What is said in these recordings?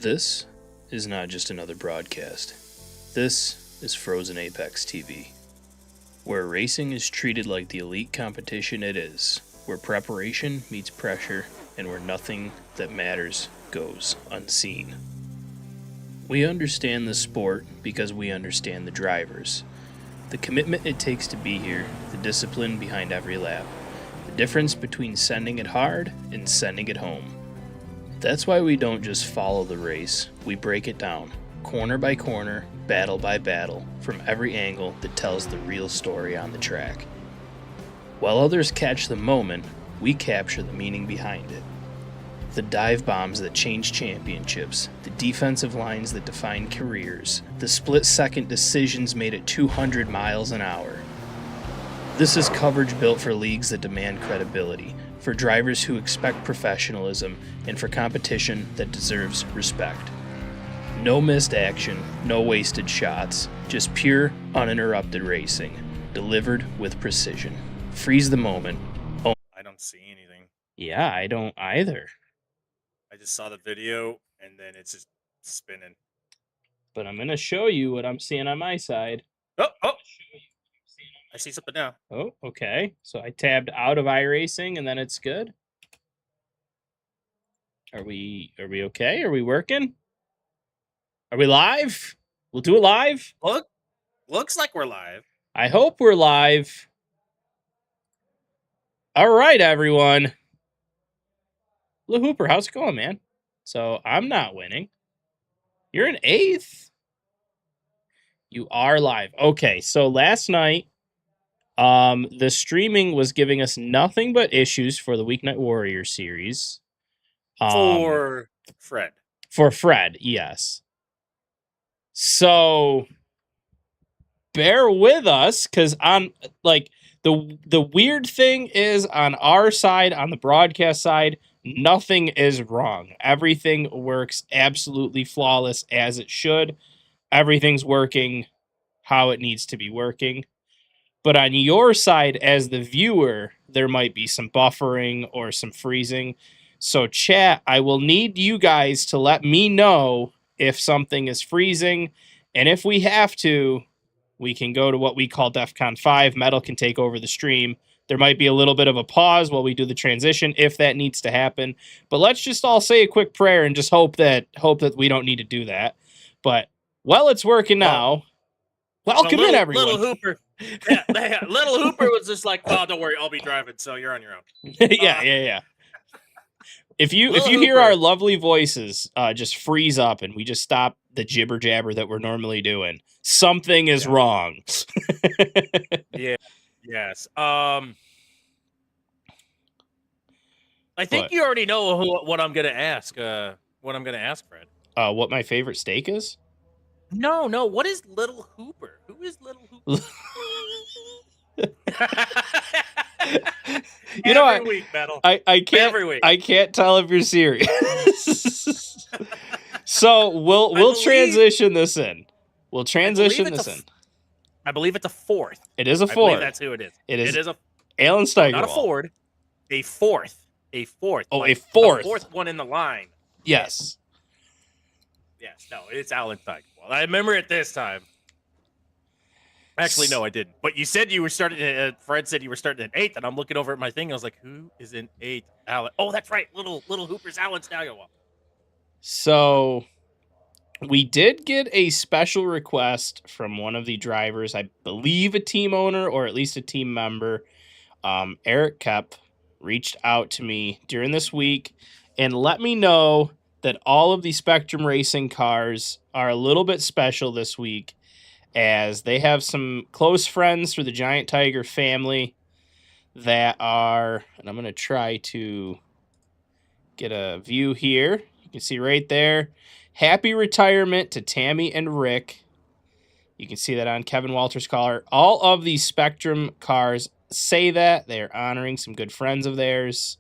This is not just another broadcast. This is Frozen Apex TV, where racing is treated like the elite competition it is, where preparation meets pressure, and where nothing that matters goes unseen. We understand the sport because we understand the drivers, the commitment it takes to be here, the discipline behind every lap, the difference between sending it hard and sending it home. That's why we don't just follow the race, we break it down, corner by corner, battle by battle, from every angle that tells the real story on the track. While others catch the moment, we capture the meaning behind it. The dive bombs that change championships, the defensive lines that define careers, the split-second decisions made at 200 miles an hour. This is coverage built for leagues that demand credibility, for drivers who expect professionalism, and for competition that deserves respect. No missed action, no wasted shots, just pure, uninterrupted racing, delivered with precision. Freeze the moment. Oh, I don't see anything. yeah, I don't either. I just saw the video and then it's just spinning. But I'm going to show you what I'm seeing on my side. Oh! I see something now. Oh, okay. So I tabbed out of iRacing and then it's good. Are we okay? Are we working? Are we live? We'll do it live. Looks like we're live. I hope we're live. All right, everyone. Lil Hooper, how's it going, man? So I'm not winning. You're in 8th. You are live. Okay, so last night, the streaming was giving us nothing but issues for the Weeknight Warrior series. For Fred. For Fred, yes. So bear with us, because on the weird thing is on our side, on the broadcast side, nothing is wrong. Everything works absolutely flawless as it should. Everything's working how it needs to be working. But on your side, as the viewer, there might be some buffering or some freezing. So chat, I will need you guys to let me know if something is freezing. And if we have to, we can go to what we call DEFCON 5. Metal can take over the stream. There might be a little bit of a pause while we do the transition if that needs to happen. But let's just all say a quick prayer and just hope that we don't need to do that. But while it's working now, welcome in, everyone. Little Hooper. Yeah, Little Hooper was just like, "Oh, don't worry, I'll be driving, so you're on your own." Yeah. If you hear our lovely voices just freeze up and we just stop the jibber jabber that we're normally doing, something is wrong. Yeah. Yes. I think you already know what I'm gonna ask. What I'm gonna ask, Fred. What my favorite steak is? No. What is Little Hooper? Who is Little Hooper? You know, every week, Metal. I can't. Every week. I can't tell if you're serious. So we'll transition this in. We'll transition this in. I believe it's a Ford. It is a I Ford. believe that's who it is. It is a Alan Steigerwald. not a Ford. A fourth. Oh, like a fourth. The fourth one in the line. Yes. Yes. No, it's Alan Steigerwald. I remember it this time. Actually, no, I didn't. But you said you were starting. Fred said you were starting at 8th, and I'm looking over at my thing. I was like, "Who is in 8th?" Alan. Oh, that's right. Little Hooper's Alan Steigerwald. So we did get a special request from one of the drivers, I believe a team owner or at least a team member. Eric Kep reached out to me during this week and let me know that all of the Spectrum Racing cars are a little bit special this week, as they have some close friends through the Giant Tiger family that are, and I'm going to try to get a view here. You can see right there, happy retirement to Tammy and Rick. You can see that on Kevin Walters' collar. All of these Spectrum cars say that. They're honoring some good friends of theirs.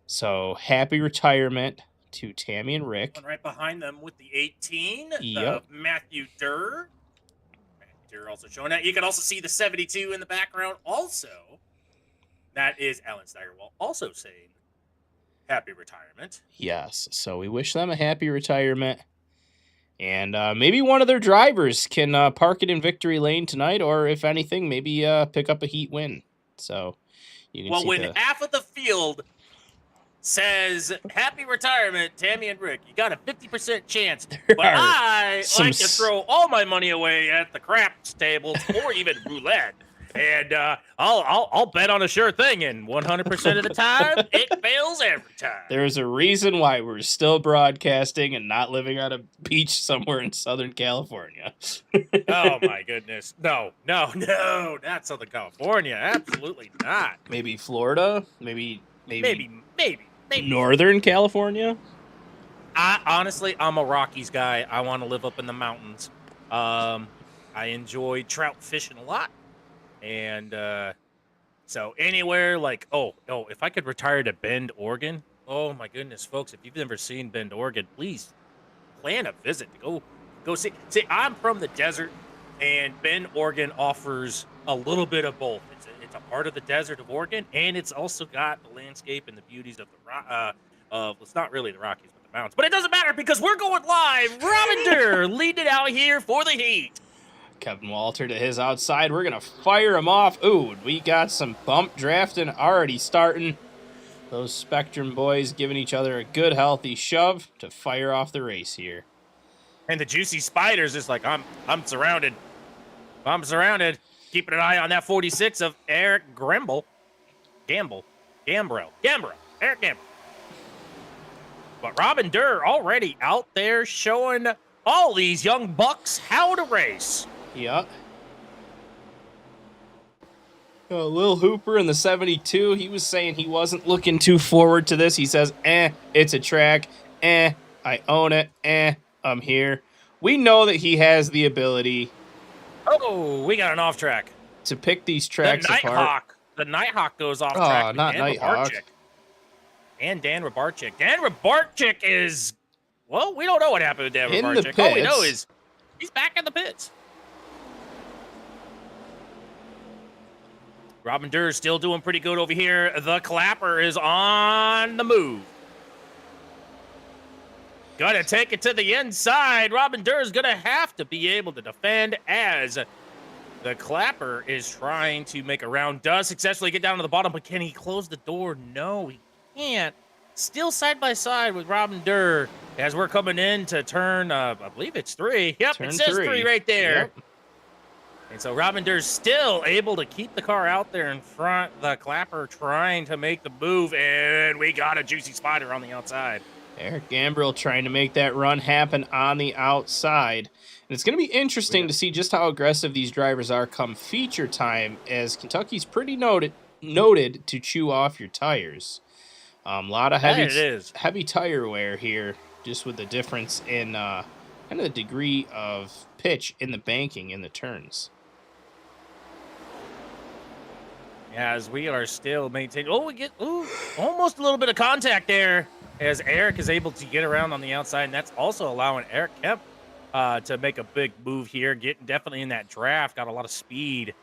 So happy retirement to Tammy and Rick. One right behind them with the 18, yep. Matthew Durr. You're also showing that. You can also see the 72 in the background. Also, that is Alan Steigerwald also saying happy retirement. Yes. So we wish them a happy retirement. And maybe one of their drivers can park it in victory lane tonight, or if anything, maybe pick up a heat win. So you can Well, see when half of the field says happy retirement, Tammy and Rick, you got a 50% chance. But I like to throw all my money away at the craps tables or even roulette. And I'll bet on a sure thing, and 100% of the time, it fails every time. There's a reason why we're still broadcasting and not living on a beach somewhere in Southern California. Oh, my goodness. No, not Southern California. Absolutely not. Maybe Florida? Maybe Northern California? Honestly, I'm a Rockies guy. I want to live up in the mountains. I enjoy trout fishing a lot. And so anywhere like, if I could retire to Bend, Oregon, oh my goodness, folks, if you've never seen Bend, Oregon, please plan a visit to go see. See, I'm from the desert, and Bend, Oregon offers a little bit of both. It's a part of the desert of Oregon, and it's also got the landscape and the beauties of it's not really the Rockies, but the mountains. But it doesn't matter because we're going live. Robin Durr leading it out here for the Heat. Kevin Walter to his outside. We're going to fire him off. Ooh, we got some bump drafting already starting. Those Spectrum boys giving each other a good, healthy shove to fire off the race here. And the Juicy Spiders is like, I'm surrounded. I'm surrounded. Keeping an eye on that 46 of Eric Gambrell. Eric Gambrell. But Robin Durr already out there showing all these young bucks how to race. Yep. Lil Hooper in the 72, he was saying he wasn't looking too forward to this. He says, it's a track. I own it. I'm here. We know that he has the ability. Oh, we got an off track. To pick these tracks apart. The Nighthawk goes off track. Oh, not Nighthawk. And Dan Rabarchik. Dan Rabarchik is, well, we don't know what happened with Dan in Rabarchik. The pits. All we know is he's back in the pits. Robin Durr is still doing pretty good over here. The Clapper is on the move. Gonna take it to the inside. Robin Durr is gonna have to be able to defend as the Clapper is trying to make a round. Does successfully get down to the bottom, but can he close the door? No, he can't. Still side by side with Robin Durr as we're coming in to turn, I believe it's 3. Yep, turn it says 3 right there. Yep. And so Robin Durr's still able to keep the car out there in front. The Clapper trying to make the move, and we got a Juicy Spider on the outside. Eric Gambrell trying to make that run happen on the outside. And it's going to be interesting to see just how aggressive these drivers are come feature time, as Kentucky's pretty noted to chew off your tires. A lot of heavy tire wear here, just with the difference in kind of the degree of pitch in the banking in the turns. As we are still maintaining, we get almost a little bit of contact there as Eric is able to get around on the outside, and that's also allowing Eric Kemp to make a big move here, getting definitely in that draft, got a lot of speed,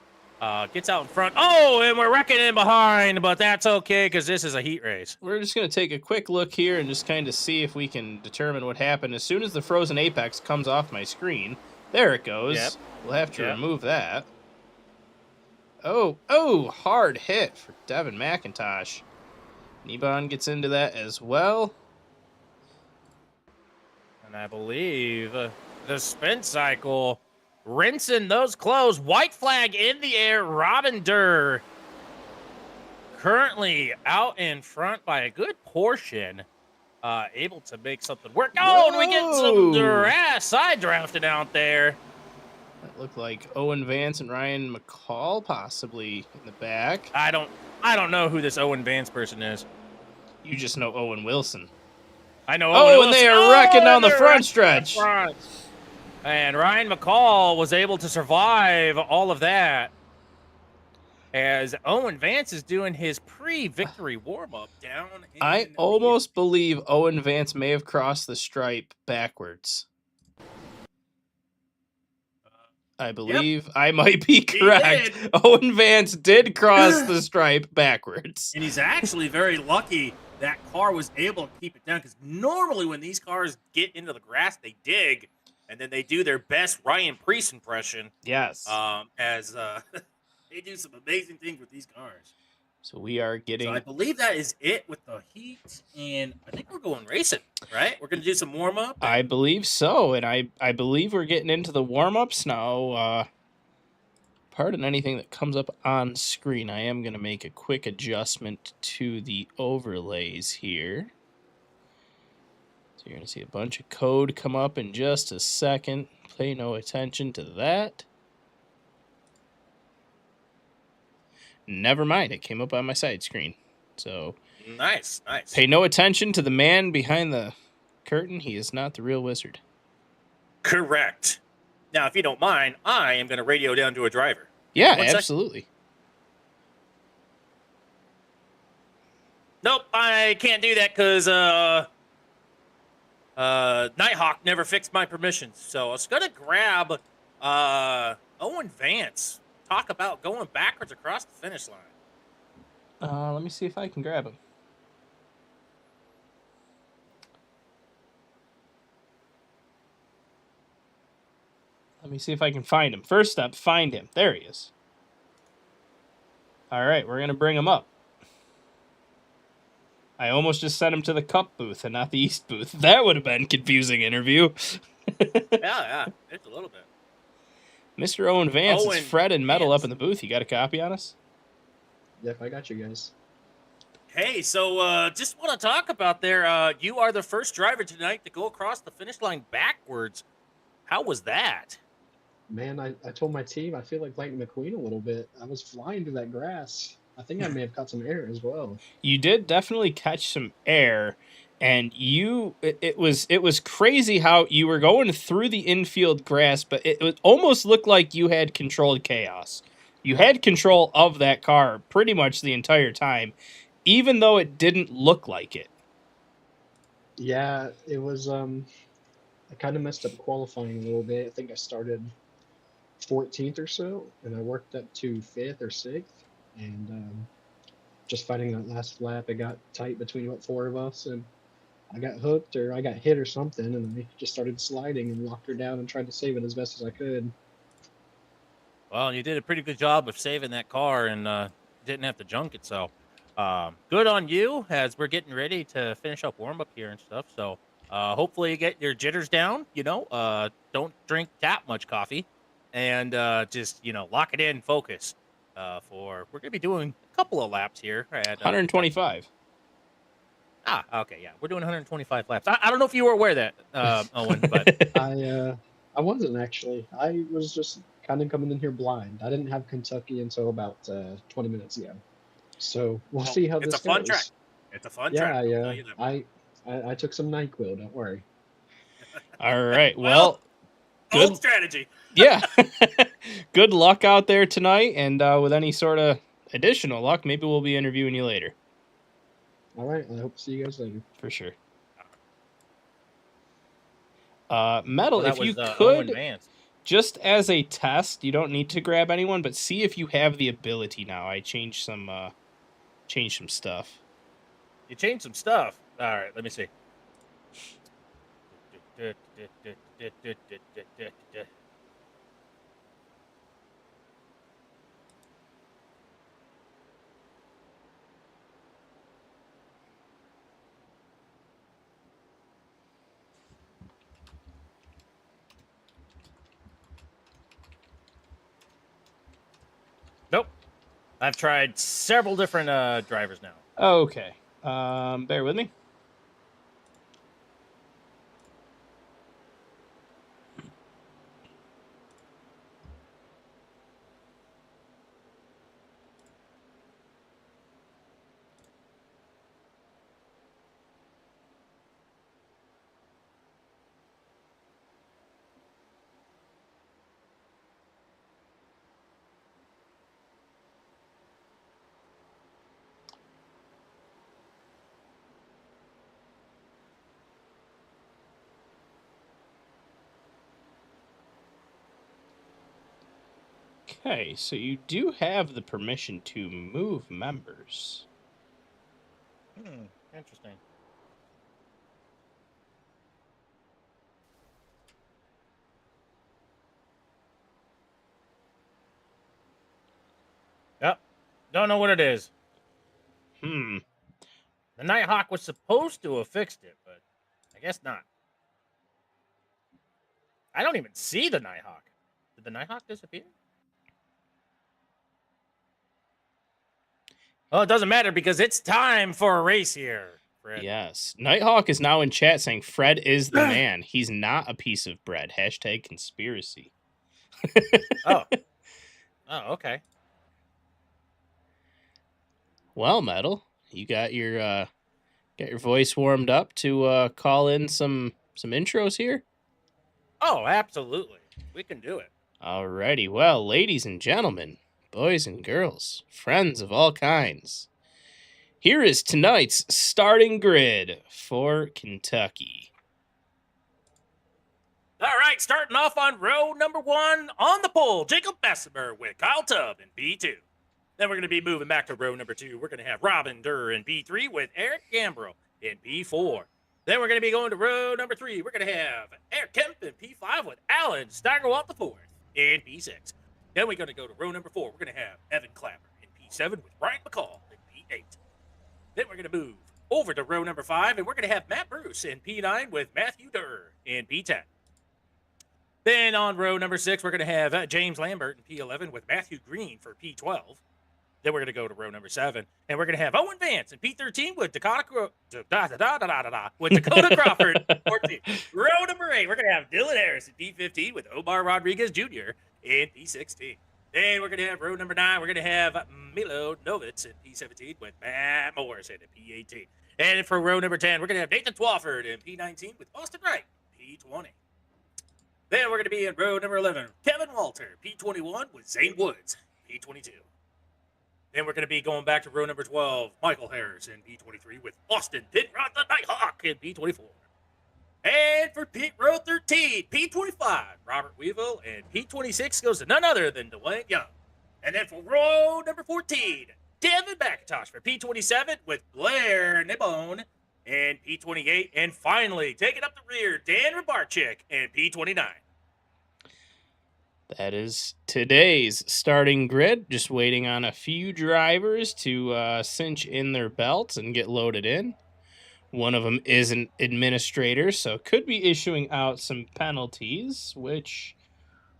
gets out in front. Oh, and we're wrecking in behind, but that's okay because this is a heat race. We're just going to take a quick look here and just kind of see if we can determine what happened. As soon as the frozen apex comes off my screen, there it goes. Yep. We'll have to remove that. Oh, hard hit for Devin McIntosh. Nebon gets into that as well. And I believe the spin cycle, rinsing those clothes. White flag in the air. Robin Durr currently out in front by a good portion. Able to make something work. Oh, and we get some side drafting out there. That looked like Owen Vance and Ryan McCall possibly in the back. I don't know who this Owen Vance person is. You just know Owen Wilson. I know Owen Wilson. And they are wrecking down the front stretch. And Ryan McCall was able to survive all of that as Owen Vance is doing his pre-victory warm-up down. I almost believe Owen Vance may have crossed the stripe backwards. I believe I might be correct. Owen Vance did cross the stripe backwards. And he's actually very lucky that car was able to keep it down, because normally when these cars get into the grass, they dig. and then they do their best Ryan Priest impression. Yes. As they do some amazing things with these cars. So we are So getting. I believe that is it with the heat, and I think we're going racing, right? We're going to do some warm up. I believe so, and I believe we're getting into the warm ups now. Pardon anything that comes up on screen. I am going to make a quick adjustment to the overlays here. So you're going to see a bunch of code come up in just a second. Pay no attention to that. Never mind, it came up on my side screen. So Nice. pay no attention to the man behind the curtain. He is not the real wizard. Correct. Now, if you don't mind, I am going to radio down to a driver. Yeah, One sec. absolutely. Nope, I can't do that because Nighthawk never fixed my permissions. So I was going to grab Owen Vance. Talk about going backwards across the finish line. Let me see if I can grab him. Let me see if I can find him. First step, find him. There he is. All right, we're going to bring him up. I almost just sent him to the Cup booth and not the East booth. That would have been a confusing interview. Yeah, it's a little bit. Mr. Owen Vance, it's Fred and Metal up in the booth. You got a copy on us? Yep, I got you guys. Hey, so just want to talk about there. You are the first driver tonight to go across the finish line backwards. How was that? Man, I told my team I feel like Lightning McQueen a little bit. I was flying through that grass. I think I may have caught some air as well. You did definitely catch some air, and it was crazy how you were going through the infield grass, but it almost looked like you had controlled chaos. You had control of that car pretty much the entire time, even though it didn't look like it. Yeah, it was I kind of messed up qualifying a little bit. I think I started 14th or so, and I worked up to 5th or 6th, and just fighting that last lap, it got tight between about 4 of us, and I got hooked or I got hit or something, and I just started sliding and locked her down and tried to save it as best as I could. Well, you did a pretty good job of saving that car and didn't have to junk it. So good on you as we're getting ready to finish up warm up here and stuff. So hopefully you get your jitters down. Don't drink that much coffee, and just lock it in, focus. We're gonna be doing a couple of laps here at 125. Okay, yeah, we're doing 125 laps. I don't know if you were aware of that, Owen, but I wasn't actually. I was just kind of coming in here blind. I didn't have Kentucky until about 20 minutes ago. So we'll see how this goes. It's a fun track. It's a fun track. Yeah. I took some NyQuil. Don't worry. All right. Well, good old strategy. Yeah. Good luck out there tonight, and with any sort of additional luck, maybe we'll be interviewing you later. All right. I hope to see you guys later. For sure. Metal, Well, if you could, Vance. just as a test, you don't need to grab anyone, but see if you have the ability now. I changed some stuff. You changed some stuff. All right, let me see. Nope. I've tried several different drivers now. Okay. Bear with me. Okay, so you do have the permission to move members. Interesting. Don't know what it is. Hmm. The Nighthawk was supposed to have fixed it, but I guess not. I don't even see the Nighthawk. Did the Nighthawk disappear? Well, it doesn't matter because it's time for a race here, Fred. Yes. Nighthawk is now in chat saying Fred is the man. He's not a piece of bread. Hashtag conspiracy. Oh. Oh, okay. Well, Metal, you got your voice warmed up to call in some intros here? Oh, absolutely. We can do it. Alrighty. Well, ladies and gentlemen, boys and girls, friends of all kinds, here is tonight's starting grid for Kentucky. All right, starting off on row number 1 on the pole, Jacob Bessemer with Kyle Tubb in B2. Then we're going to be moving back to row number 2. We're going to have Robin Durr in B3 with Eric Gambro in B4. Then we're going to be going to row number 3. We're going to have Eric Kemp in P5 with Alan Steigerwalt IV in P6. Then we're going to go to row number 4. We're going to have Evan Clapper in P7 with Brian McCall in P8. Then we're going to move over to row number 5, and we're going to have Matt Bruce in P9 with Matthew Durr in P10. Then on row number 6, we're going to have James Lambert in P11 with Matthew Green for P12. Then we're going to go to row number 7, and we're going to have Owen Vance in P13 with Dakota Crawford 14. Row number 8, we're going to have Dylan Harris in P15 with Omar Rodriguez Jr. in P16. Then we're going to have row number 9, we're going to have Milo Novitz in P17 with Matt Morrison in P18. And for row number 10, we're going to have Nathan Twofford in P19 with Austin Wright, P20. Then we're going to be in row number 11, Kevin Walter, P21 with Zane Woods, P22. Then we're going to be going back to row number 12, Michael Harris in P23 with Austin Pinrod the Nighthawk in P24. And for pit row 13, P25, Robert Weevil, and P26 goes to none other than Dwayne Young. And then for row number 14, Devin McIntosh for P27 with Blair Nibone and P28. And finally, taking up the rear, Dan Rybarczyk and P29. That is today's starting grid. Just waiting on a few drivers to cinch in their belts and get loaded in. One of them is an administrator, so could be issuing out some penalties, which,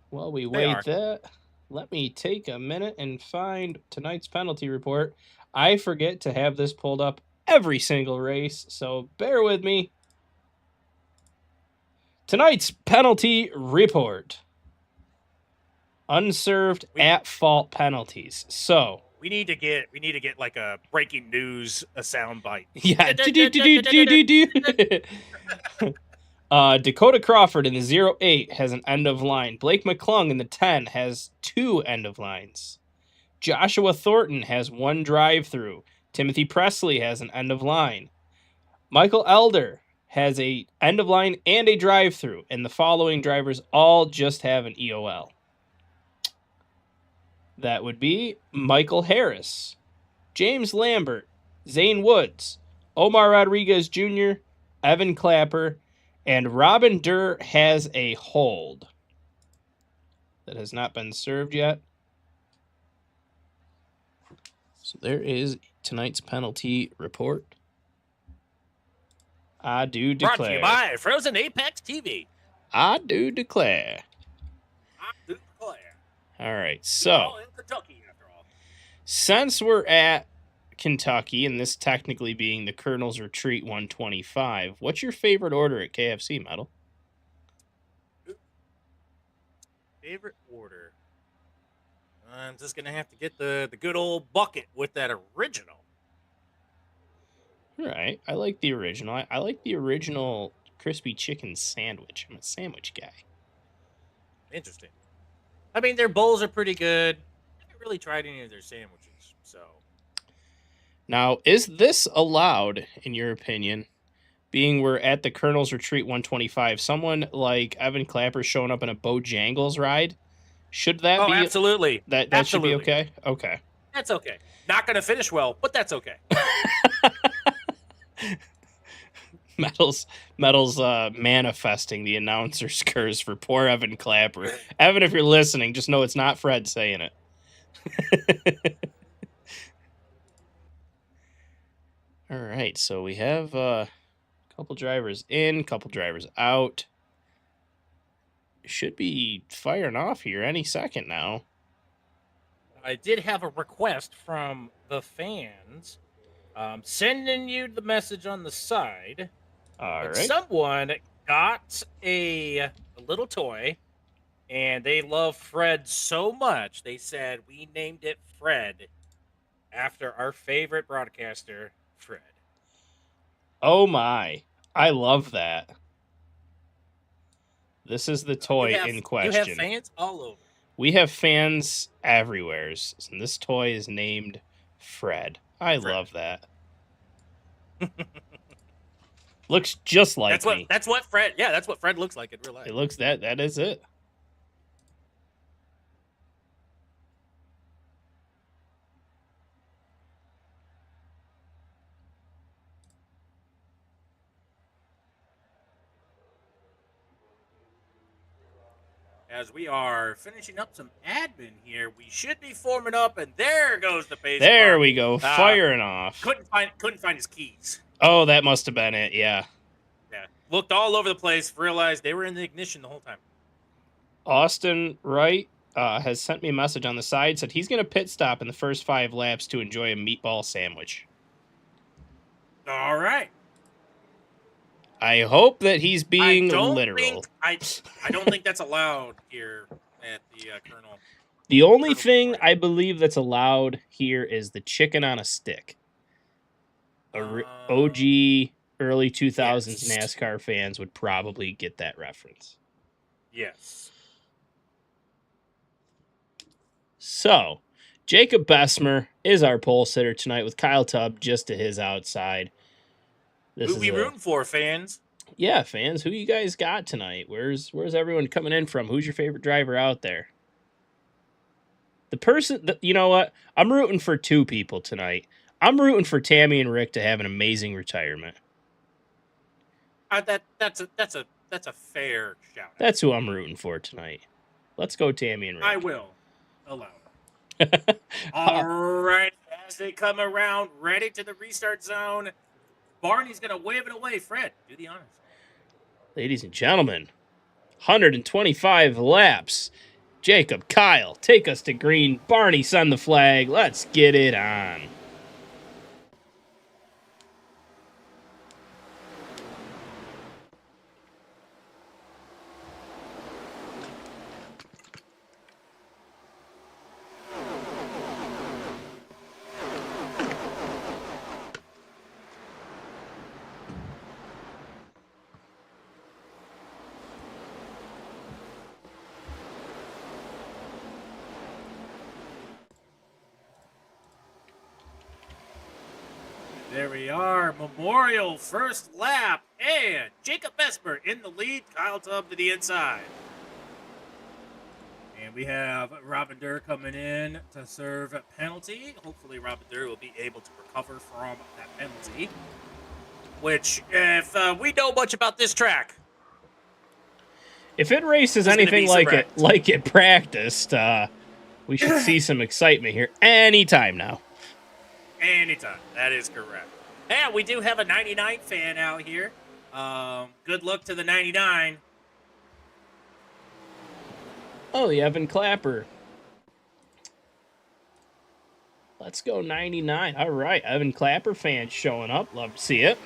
while we wait that, let me take a minute and find tonight's penalty report. I forget to have this pulled up every single race, so bear with me. Tonight's penalty report. Unserved at-fault penalties. So we need to get like a breaking news sound bite. Yeah. Dakota Crawford in the 08 has an end of line. Blake McClung in the 10 has 2 end of lines. Joshua Thornton has 1 drive-through. Timothy Presley has an end of line. Michael Elder has a end of line and a drive-through, and the following drivers all just have an EOL. That would be Michael Harris, James Lambert, Zane Woods, Omar Rodriguez Jr., Evan Clapper, and Robin Durr has a hold that has not been served yet. So there is tonight's penalty report. I do declare. Brought to you by Frozen Apex TV. I do declare. I do declare. All right, so in Kentucky, after all. Since we're at Kentucky, and this technically being the Colonel's Retreat 125, what's your favorite order at KFC, Metal? Favorite order? I'm just going to have to get the good old bucket with that original. All right, I like the original. I like the original crispy chicken sandwich. I'm a sandwich guy. Interesting. I mean, their bowls are pretty good. I haven't really tried any of their sandwiches, so. Now, is this allowed, in your opinion, being we're at the Colonel's Retreat 125, someone like Evan Clapper showing up in a Bojangles ride? Should that be? Absolutely. That absolutely. should be okay? Okay. That's okay. Not going to finish well, but that's okay. Metal's manifesting the announcer's curse for poor Evan Clapper. Evan, if you're listening, just know it's not Fred saying it. All right, so we have a couple drivers in, couple drivers out. Should be firing off here any second now. I did have a request from the fans, sending you the message on the side. All But right. someone got a little toy, and they love Fred so much they said we named it Fred after our favorite broadcaster, Fred. Oh my. I love that. This is the toy in You have question. fans all over. We have fans everywhere, and this toy is named Fred. I Fred. love that. Looks just like me. That's what Fred. Yeah, that's what Fred looks like in real life. It looks that is it. As we are finishing up some admin here, we should be forming up, and there goes the base. There we go, firing off. Couldn't find his keys. Oh, that must have been it. Yeah. Yeah, looked all over the place, realized they were in the ignition the whole time. Austin Wright has sent me a message on the side, said he's going to pit stop in the first 5 laps to enjoy a meatball sandwich. All right. I hope that he's being literal. I don't think that's allowed here at the Colonel. The only thing I believe that's allowed here is the chicken on a stick. OG early 2000s NASCAR fans would probably get that reference. Yes. So, Jacob Bessemer is our pole sitter tonight with Kyle Tubb just to his outside. Who we rooting for, fans? Yeah, fans. Who you guys got tonight? Where's everyone coming in from? Who's your favorite driver out there? The person that, you know what? I'm rooting for 2 people tonight. I'm rooting for Tammy and Rick to have an amazing retirement. That's a fair shout. That's who I'm rooting for tonight. Let's go, Tammy and Rick. I will allow it. All right, as they come around, ready to the restart zone. Barney's going to wave it away. Fred, do the honors. Ladies and gentlemen, 125 laps. Jacob, Kyle, take us to green. Barney, send the flag. Let's get it on. There we are, Memorial first lap, and Jacob Bessemer in the lead, Kyle Tubb to the inside. And we have Robin Durr coming in to serve a penalty. Hopefully Robin Durr will be able to recover from that penalty. Which, if we know much about this track, if it races anything like it practiced, we should see some excitement here anytime now. Anytime. That is correct. And we do have a 99 fan out here. Good luck to the 99. Oh, the Evan Clapper. Let's go 99. All right, Evan Clapper fans showing up. Love to see it.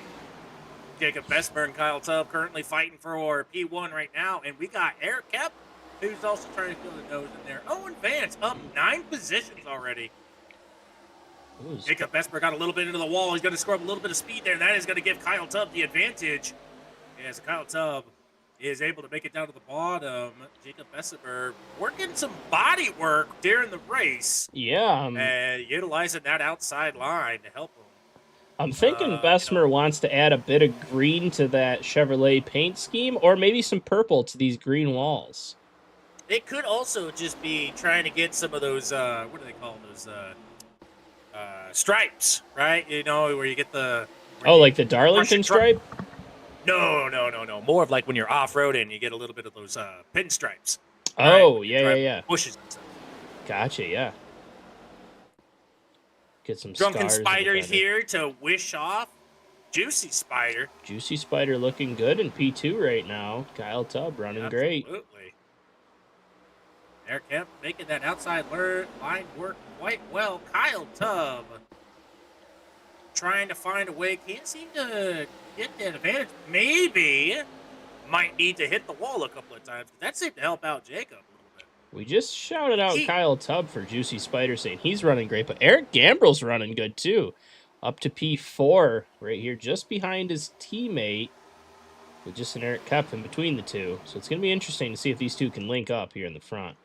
Jacob Bessemer and Kyle Tubb currently fighting for P1 right now. And we got Eric Kep, who's also trying to fill the nose in there. Owen Vance up 9 positions already. Jacob Bessemer got a little bit into the wall. He's going to score up a little bit of speed there, and that is going to give Kyle Tubb the advantage. As Kyle Tubb is able to make it down to the bottom, Jacob Bessemer working some body work during the race. Yeah. And utilizing that outside line to help him. I'm thinking Bessemer wants to add a bit of green to that Chevrolet paint scheme, or maybe some purple to these green walls. It could also just be trying to get some of those, what do they call those, stripes, right? You know, where you get the... like the Darlington stripe? No. More of like when you're off-roading, you get a little bit of those pinstripes. Oh, right? yeah. Bushes and stuff. Gotcha, yeah. Get some Drunken scars. Spider here to wish off Juicy Spider. Juicy Spider looking good in P2 right now. Kyle Tubb running great. Absolutely. Eric Kemp making that outside line work quite well. Kyle Tubb trying to find a way. Can't seem to get that advantage. Maybe might need to hit the wall a couple of times. That seemed to help out Jacob a little bit. We just shouted out Kyle Tubb for Juicy Spider saying he's running great, but Eric Gambrel's running good too. Up to P4 right here, just behind his teammate with just an Eric Kemp in between the two. So it's going to be interesting to see if these two can link up here in the front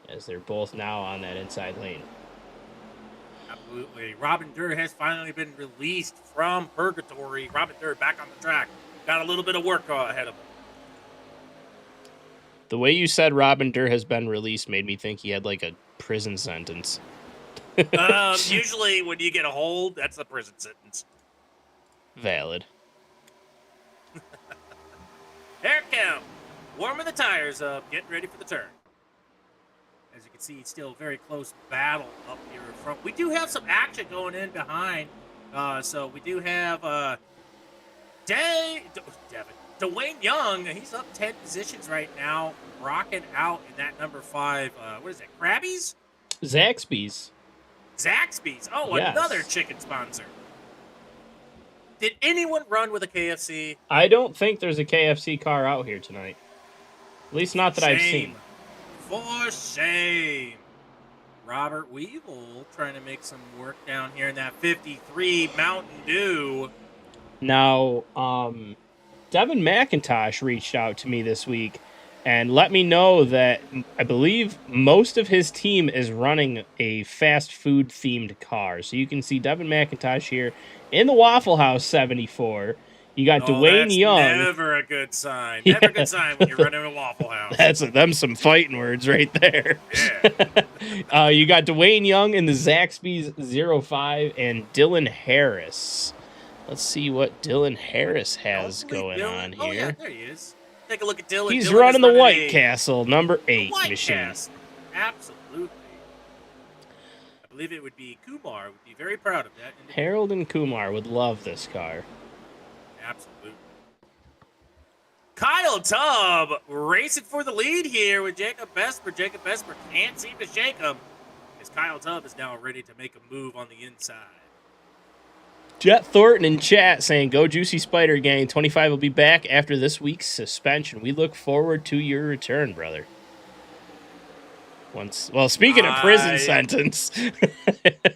as they're both now on that inside lane. Absolutely. Robin Durr has finally been released from purgatory. Robin Durr back on the track. Got a little bit of work ahead of him. The way you said Robin Durr has been released made me think he had like a prison sentence. Usually when you get a hold, that's a prison sentence. Valid. Eric Kemp, warming the tires up, getting ready for the turn. As you can see, it's still a very close battle up here in front. We do have some action going in behind. So we do have Dwayne Young. He's up 10 positions right now, rocking out in that number 5. What is it, Krabby's? Zaxby's. Zaxby's. Oh, yes. Another chicken sponsor. Did anyone run with a KFC? I don't think there's a KFC car out here tonight. At least not that I've seen. For shame. Robert Weevil trying to make some work down here in that 53 Mountain Dew. Now, Devin McIntosh reached out to me this week and let me know that I believe most of his team is running a fast food themed car. So you can see Devin McIntosh here in the Waffle House 74. You got Dwayne Young. Never a good sign. Never a good sign when you're running a Waffle House. Them some fighting words right there. Yeah. You got Dwayne Young in the Zaxby's 05 and Dylan Harris. Let's see what Dylan Harris has going on here. Oh, yeah, there he is. Take a look at Dylan. He's running the White Castle, number 8 White machine. Castle. Absolutely. I believe it would be Kumar. Would be very proud of that. Harold and Kumar would love this car. Absolutely. Kyle Tubb racing for the lead here with Jacob Besper. Jacob Besper can't seem to shake him as Kyle Tubb is now ready to make a move on the inside. Jet Thornton in chat saying, "Go Juicy Spider gang. 25 will be back after this week's suspension. We look forward to your return, brother." Speaking of prison sentence,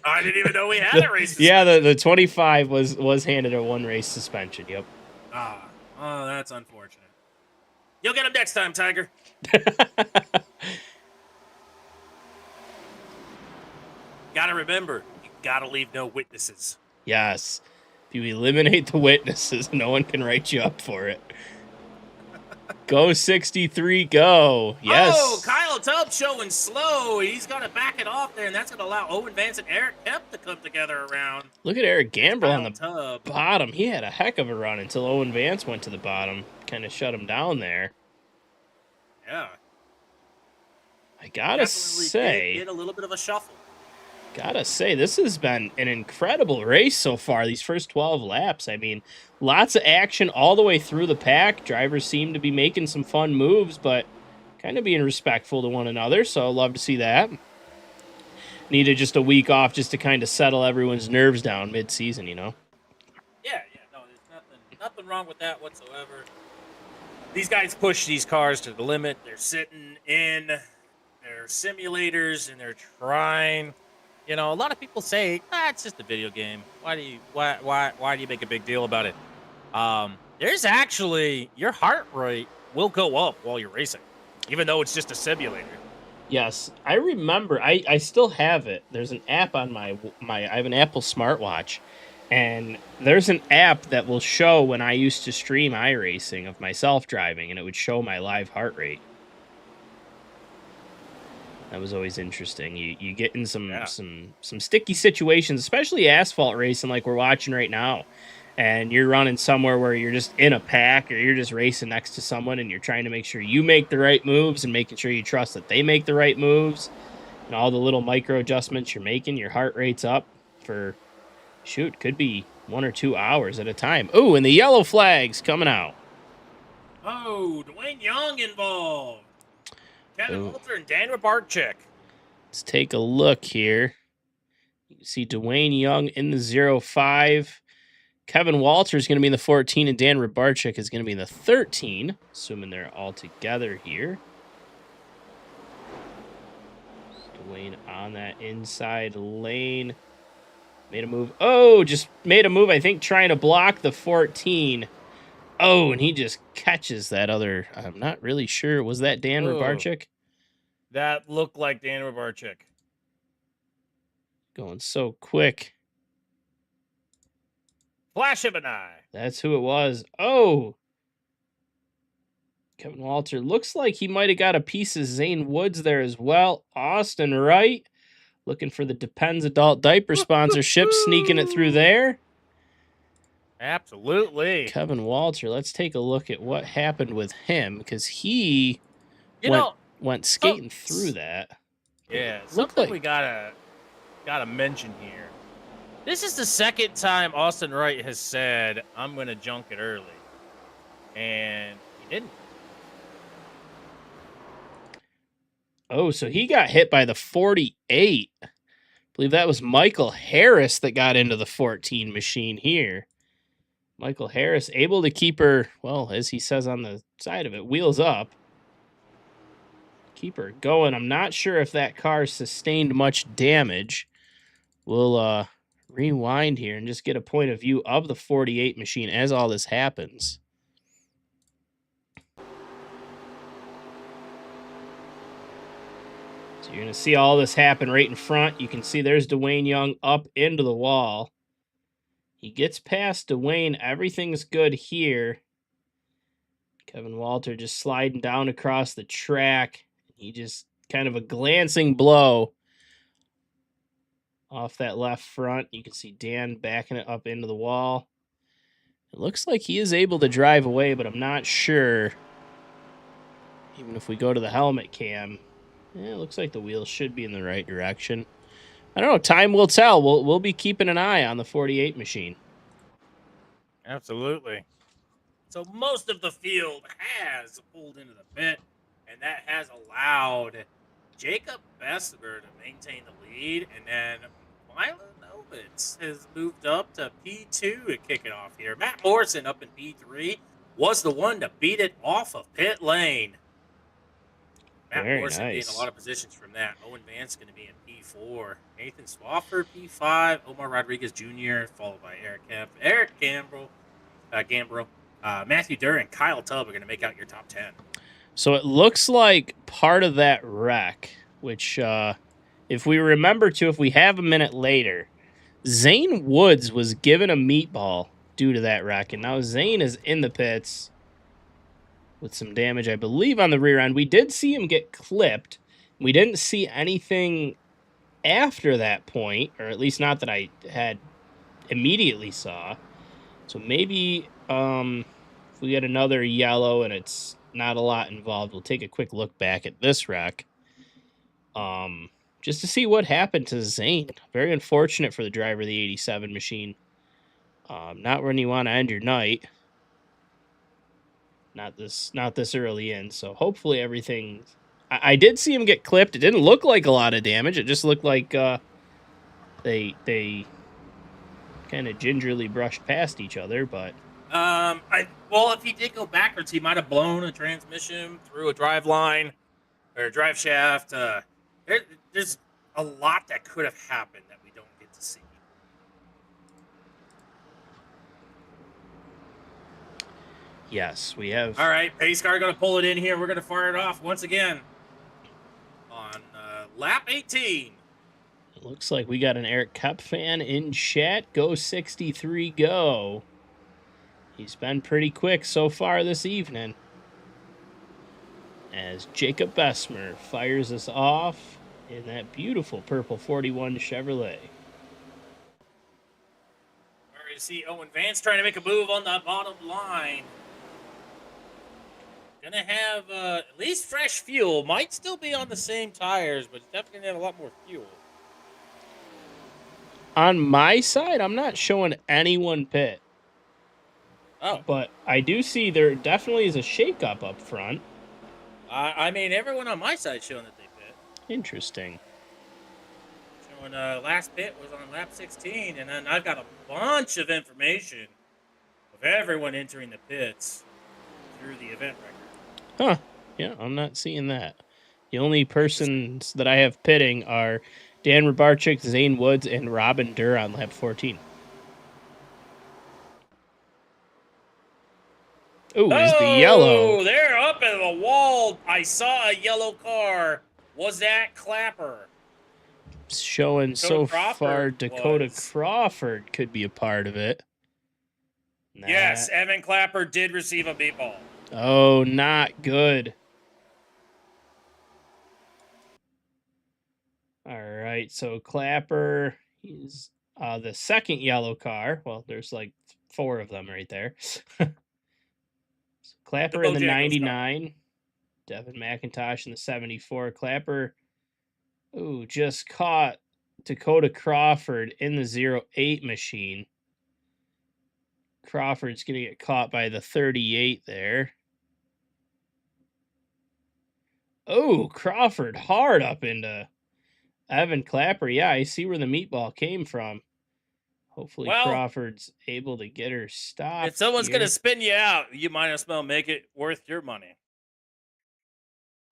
I didn't even know we had a race suspension. Yeah, the 25 was handed a 1 race suspension. Yep. Oh, that's unfortunate. You'll get him next time, Tiger. Gotta remember, you gotta leave no witnesses. Yes. If you eliminate the witnesses, no one can write you up for it. Go 63, go. Yes. Oh, Kyle Tubb showing slow. He's going to back it off there, and that's going to allow Owen Vance and Eric Kemp to come together around. Look at Eric Gambrel on the Tubb. bottom. He had a heck of a run until Owen Vance went to the bottom. Kind of shut him down there. Yeah. I gotta say, did a little bit of a shuffle. Gotta say, this has been an incredible race so far, these first 12 laps. I mean, lots of action all the way through the pack. Drivers seem to be making some fun moves, but kind of being respectful to one another, so love to see that. Needed just a week off just to kind of settle everyone's nerves down mid-season, you know? Yeah, no, there's nothing wrong with that whatsoever. These guys push these cars to the limit. They're sitting in their simulators, and they're trying... You know, a lot of people say, it's just a video game. Why do you make a big deal about it? There's actually, your heart rate will go up while you're racing, even though it's just a simulator. Yes, I remember. I still have it. There's an app on my I have an Apple smartwatch, and there's an app that will show when I used to stream iRacing of myself driving, and it would show my live heart rate. That was always interesting. You get in some sticky situations, especially asphalt racing like we're watching right now. And you're running somewhere where you're just in a pack or you're just racing next to someone and you're trying to make sure you make the right moves and making sure you trust that they make the right moves. And all the little micro adjustments you're making, your heart rate's up for, shoot, could be 1 or 2 hours at a time. Oh, and the yellow flag's coming out. Oh, Dwayne Young involved. Kevin Oh. Walter and Dan Rabarczyk. Let's take a look here. You can see Dwayne Young in the 05. Kevin Walter is going to be in the 14, and Dan Rabarczyk is going to be in the 13, assuming they're all together here. Dwayne on that inside lane. Made a move. Oh, just made a move, I think, trying to block the 14. Oh, and he just catches that other. I'm not really sure. Was that Dan Rabarczyk? That looked like Dan Rabarczyk. Going so quick. Flash of an eye. That's who it was. Oh. Kevin Walter looks like he might have got a piece of Zane Woods there as well. Austin Wright looking for the Depends adult diaper sponsorship, sneaking it through there. Absolutely. Kevin Walter, let's take a look at what happened with him, because he went skating through that. Yeah, something we gotta mention here. This is the second time Austin Wright has said, I'm gonna junk it early. And he didn't. Oh, so he got hit by the 48. I believe that was Michael Harris that got into the 14 machine here. Michael Harris able to keep her, well, as he says on the side of it, wheels up. Keep her going. I'm not sure if that car sustained much damage. We'll rewind here and just get a point of view of the 48 machine as all this happens. So you're going to see all this happen right in front. You can see there's Dwayne Young up into the wall. He gets past Dwayne. Everything's good here. Kevin Walter just sliding down across the track. He just kind of a glancing blow off that left front. You can see Dan backing it up into the wall. It looks like he is able to drive away, but I'm not sure. Even if we go to the helmet cam, it looks like the wheels should be in the right direction. I don't know. Time will tell. We'll be keeping an eye on the 48 machine. Absolutely. So most of the field has pulled into the pit, and that has allowed Jacob Bessemer to maintain the lead, and then Milo Novitz has moved up to P2 to kick it off here. Matt Morrison up in P3 was the one to beat it off of pit lane. Matt Morrison being a lot of positions from that. Owen Vance going to be in P4. Nathan Swafford, P5. Omar Rodriguez Jr., followed by Eric Kemp. Eric Gambro. Matthew Durr and Kyle Tubb are going to make out your top 10. So it looks like part of that wreck, which if we remember to, if we have a minute later, Zane Woods was given a meatball due to that wreck. And now Zane is in the pits with some damage, I believe, on the rear end. We did see him get clipped. We didn't see anything after that point, or at least not that I had immediately saw. So maybe if we get another yellow and it's not a lot involved, we'll take a quick look back at this wreck. Just to see what happened to Zane. Very unfortunate for the driver of the 87 machine. Not when you want to end your night. Not this early in. So hopefully everything. I did see him get clipped. It didn't look like a lot of damage. It just looked like they kind of gingerly brushed past each other. But if he did go backwards, he might have blown a transmission through a drive line or a drive shaft. There's a lot that could have happened that we don't get to see. Yes, we have. All right, pace car going to pull it in here. We're going to fire it off once again on lap 18. It looks like we got an Eric Cup fan in chat. Go 63, go. He's been pretty quick so far this evening. As Jacob Bessemer fires us off in that beautiful purple 41 Chevrolet. All right, see Owen Vance trying to make a move on the bottom line. Gonna have at least fresh fuel. Might still be on the same tires, but it's definitely gonna have a lot more fuel. On my side, I'm not showing anyone pit. Oh, But I do see there definitely is a shakeup up front. I mean, everyone on my side showing that they pit. Interesting. Showing last pit was on lap 16, and then I've got a bunch of information of everyone entering the pits through the event record. Huh. Yeah, I'm not seeing that. The only persons that I have pitting are Dan Rabarchik, Zane Woods, and Robin Durr on lap 14. Ooh, is the yellow. Oh, they're up at the wall. I saw a yellow car. Was that Clapper? Showing so Crawford far Dakota was. Crawford could be a part of it. Nah. Yes, Evan Clapper did receive a meatball. Oh, not good. All right, so Clapper, he's the second yellow car. Well, there's like 4 of them right there. So Clapper in the Bojangles 99, Devin McIntosh in the 74. Clapper, ooh, just caught Dakota Crawford in the 08 machine. Crawford's going to get caught by the 38 there. Oh, Crawford hard up into Evan Clapper. Yeah, I see where the meatball came from. Hopefully Crawford's able to get her stopped. If someone's going to spin you out, you might as well make it worth your money.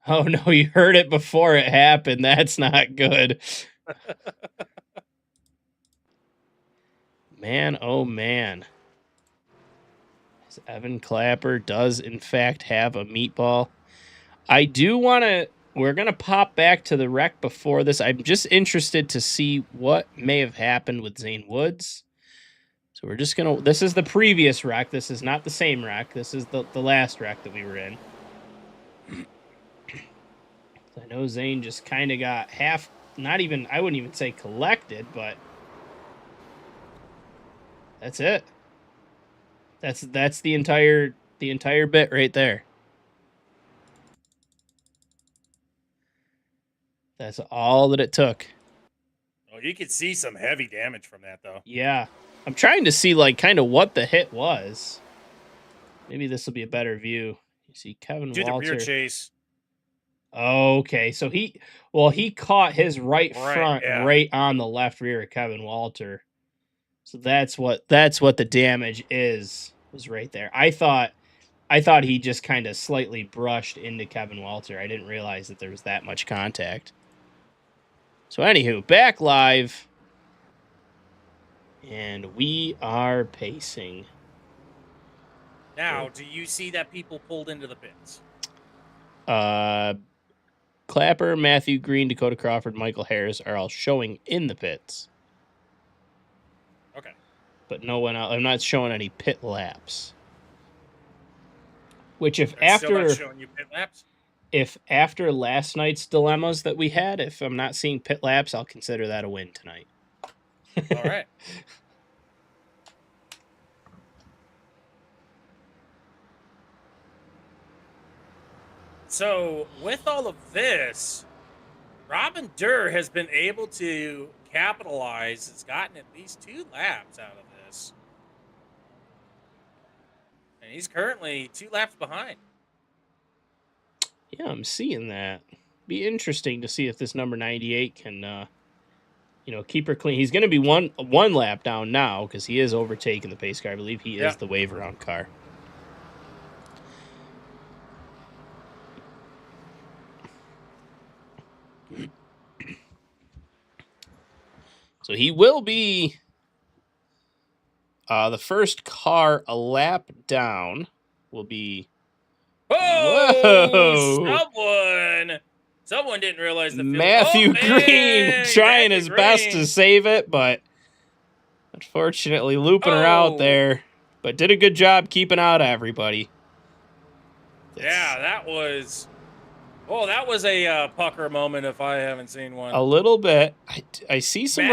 Oh, no, you heard it before it happened. That's not good. Man, oh, man. Evan Clapper does, in fact, have a meatball. I do want to... We're going to pop back to the wreck before this. I'm just interested to see what may have happened with Zane Woods. So we're just going to... This is the previous wreck. This is not the same wreck. This is the last wreck that we were in. I know Zane just kind of got half... Not even... I wouldn't even say collected, but... That's it. That's the entire bit right there. That's all that it took. Oh, you could see some heavy damage from that, though. Yeah. I'm trying to see, like, kind of what the hit was. Maybe this will be a better view. You see Kevin Walter. The rear chase. Okay, so he caught his right front right on the left rear of Kevin Walter. So that's what the damage was right there. I thought he just kind of slightly brushed into Kevin Walter. I didn't realize that there was that much contact. So anywho, back live. And we are pacing. Now, do you see that people pulled into the pits? Clapper, Matthew Green, Dakota Crawford, Michael Harris are all showing in the pits. Okay. But no one else. I'm not showing any pit laps. Which if That's after... still not showing you pit laps? If after last night's dilemmas that we had, if I'm not seeing pit laps, I'll consider that a win tonight. All right. So, with all of this, Robin Durr has been able to capitalize. It's gotten at least 2 laps out of this. And he's currently 2 laps behind. Yeah, I'm seeing that. Be interesting to see if this number 98 can, keep her clean. He's going to be one lap down now because he is overtaking the pace car. I believe he is the wave around car. So he will be the first car a lap down will be... Whoa! Someone didn't realize the Matthew Green trying his best to save it, but unfortunately looping her out there. But did a good job keeping out of everybody. Yeah, that was... Oh, that was a pucker moment if I haven't seen one. A little bit. I see some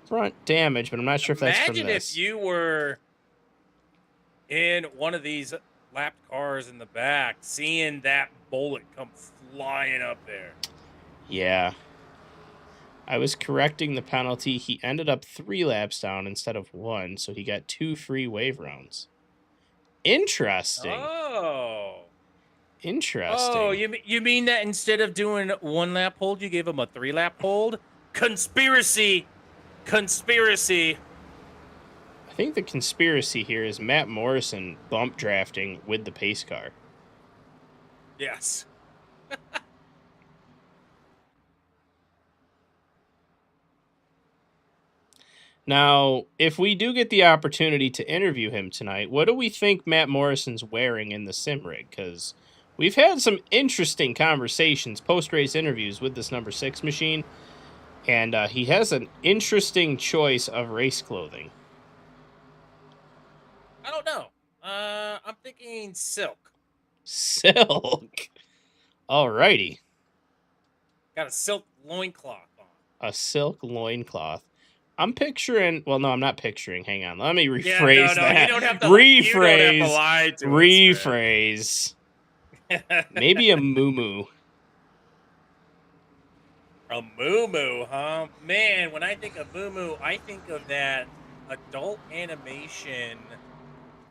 front damage, but I'm not sure if that's from this. Imagine if you were in one of these lapped cars in the back, seeing that bullet come flying up there. Yeah. I was correcting the penalty. He ended up 3 laps down instead of 1, so he got 2 free wave rounds. Interesting. Oh. Interesting. Oh, you mean that instead of doing 1 lap hold, you gave him a 3 lap hold? Conspiracy. Conspiracy. I think the conspiracy here is Matt Morrison bump drafting with the pace car. Yes. Now, if we do get the opportunity to interview him tonight, what do we think Matt Morrison's wearing in the sim rig? Because we've had some interesting conversations, post-race interviews with this number 6 machine, and he has an interesting choice of race clothing. I don't know. I'm thinking silk. Silk. Alrighty. Got a silk loincloth on. A silk loincloth. I'm picturing. Well, no, I'm not picturing. Hang on. Let me rephrase Yeah, no, that. you don't have to. Rephrase. You don't have to lie to rephrase. us, Maybe a muumuu. A muumuu, huh? Man, when I think of muumuu, I think of that adult animation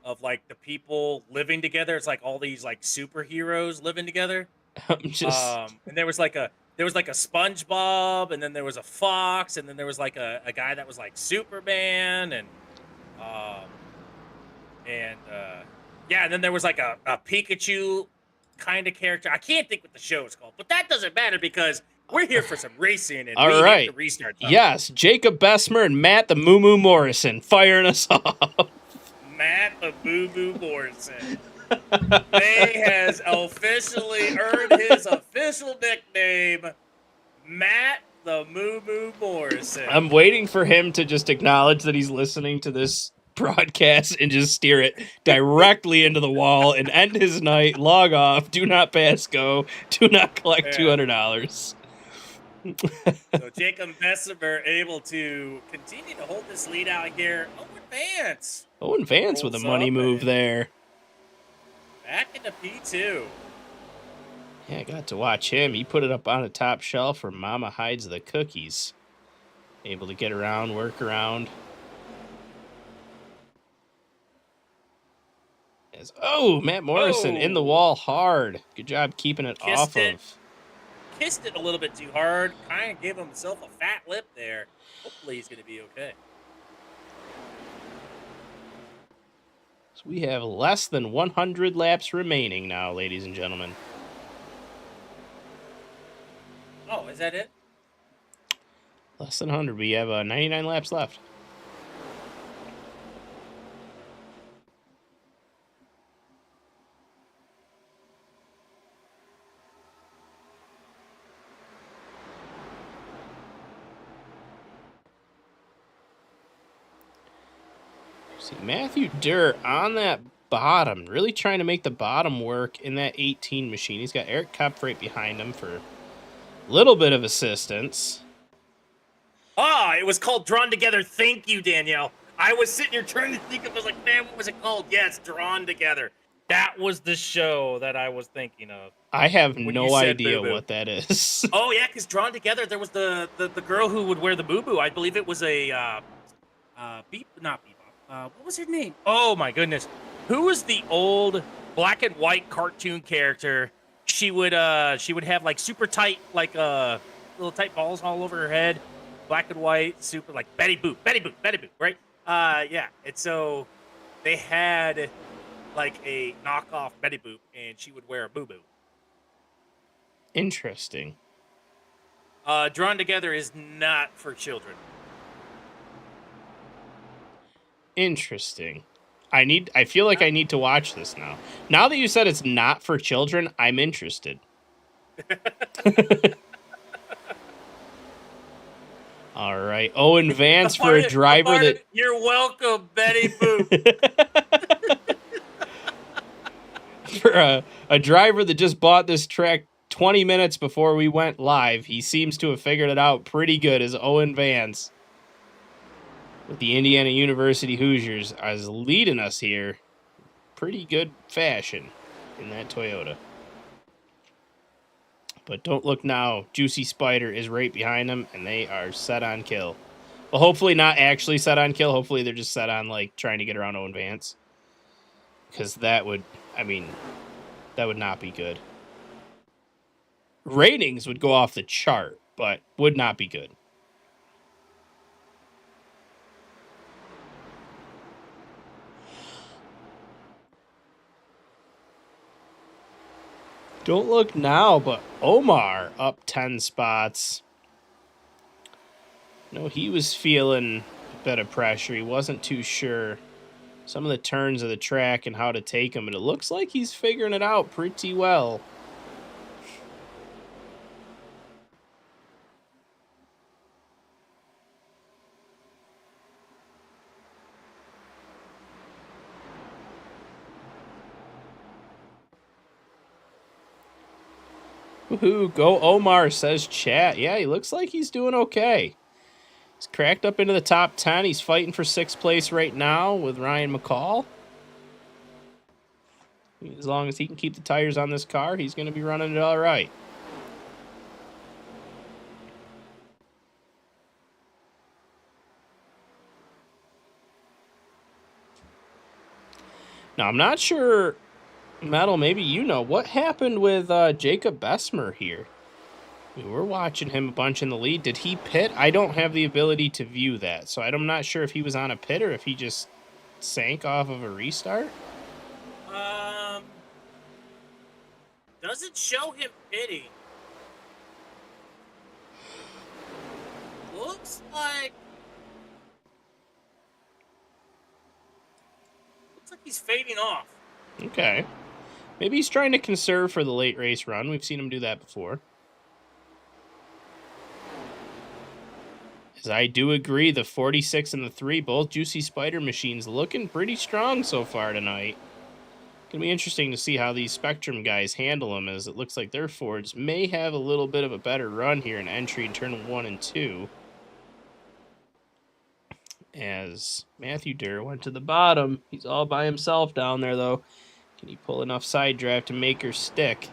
of like the people living together. It's like all these like superheroes living together. I'm just. And there was like a SpongeBob, and then there was a fox, and then there was like a guy that was like Superman, and yeah, and then there was like a Pikachu kind of character. I can't think what the show is called, but that doesn't matter because we're here for some racing, and all we right. hit the restart button. Yes, Jacob Bessemer and Matt the Moo Morrison firing us off. Matt the Boo Morrison. May has officially earned his official nickname, Matt the Moo Morrison. I'm waiting for him to just acknowledge that he's listening to this broadcast and just steer it directly into the wall and end his night. Log off. Do not pass go. Do not collect $200. So Jacob Bessemer able to continue to hold this lead out here. Owen Vance with a money move there. Back into P2. Yeah, I got to watch him. He put it up on a top shelf where Mama hides the cookies. Able to get around, work around. Oh, Matt Morrison in the wall hard. Good job keeping it off of. Kissed it a little bit too hard. Kind of gave himself a fat lip there. Hopefully he's going to be okay. So we have less than 100 laps remaining now, ladies and gentlemen. Oh, is that it? Less than 100. We have 99 laps left. See, Matthew Durr on that bottom, really trying to make the bottom work in that 18 machine. He's got Eric Kopp right behind him for a little bit of assistance. Ah, it was called Drawn Together. Thank you, Danielle. I was sitting here trying to think of, I was like, man, what was it called? Yes, Drawn Together. That was the show that I was thinking of. I have no idea what that is. Oh, yeah, because Drawn Together, there was the girl who would wear the boo-boo. I believe it was a, what was her name? Oh, my goodness. Who was the old black and white cartoon character? She would have, like, super tight, like, little tight balls all over her head. Black and white, super, like, Betty Boop, right? Yeah. And so they had, like, a knockoff Betty Boop, and she would wear a boo-boo. Interesting. Drawn Together is not for children. Interesting. I feel like I need to watch this now. Now that you said it's not for children, I'm interested. All right. Owen Vance for a driver that... You're welcome, Betty Boop. For a driver that just bought this track 20 minutes before we went live, he seems to have figured it out pretty good as Owen Vance with the Indiana University Hoosiers is leading us here. pretty good fashion in that Toyota. But don't look now. Juicy Spider is right behind them, and they are set on kill. Well, hopefully not actually set on kill. Hopefully they're just set on, like, trying to get around Owen Vance. Because that would, I mean, that would not be good. Ratings would go off the chart, but would not be good. Don't look now, but Omar up 10 spots. No, he was feeling a bit of pressure. He wasn't too sure some of the turns of the track and how to take them, and it looks like he's figuring it out pretty well. Woohoo, go Omar, says chat. Yeah, he looks like he's doing okay. He's cracked up into the top 10. He's fighting for 6th place right now with Ryan McCall. As long as he can keep the tires on this car, he's going to be running it all right. Now, I'm not sure, Metal, maybe you know, what happened with Jacob Bessemer here? We're watching him a bunch in the lead. Did he pit? I don't have the ability to view that, so I'm not sure if he was on a pit or if he just sank off of a restart. Doesn't show him pitting. Looks like he's fading off. Okay. Maybe he's trying to conserve for the late race run. We've seen him do that before. As I do agree, the 46 and the 3, both Juicy Spider machines looking pretty strong so far tonight. Going to be interesting to see how these Spectrum guys handle them, as it looks like their Fords may have a little bit of a better run here in entry in turn 1 and 2. As Matthew Durr went to the bottom. He's all by himself down there, though. Can he pull enough side drive to make her stick?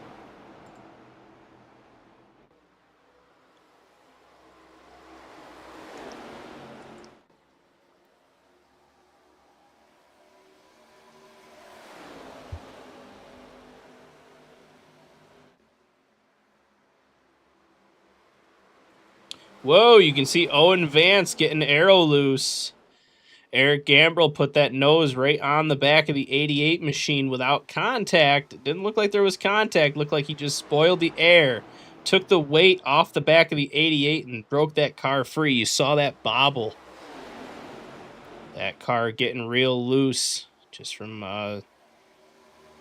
Whoa, you can see Owen Vance getting arrow loose. Eric Gambrell put that nose right on the back of the 88 machine without contact. It didn't look like there was contact. It looked like he just spoiled the air. Took the weight off the back of the 88 and broke that car free. You saw that bobble. That car getting real loose just from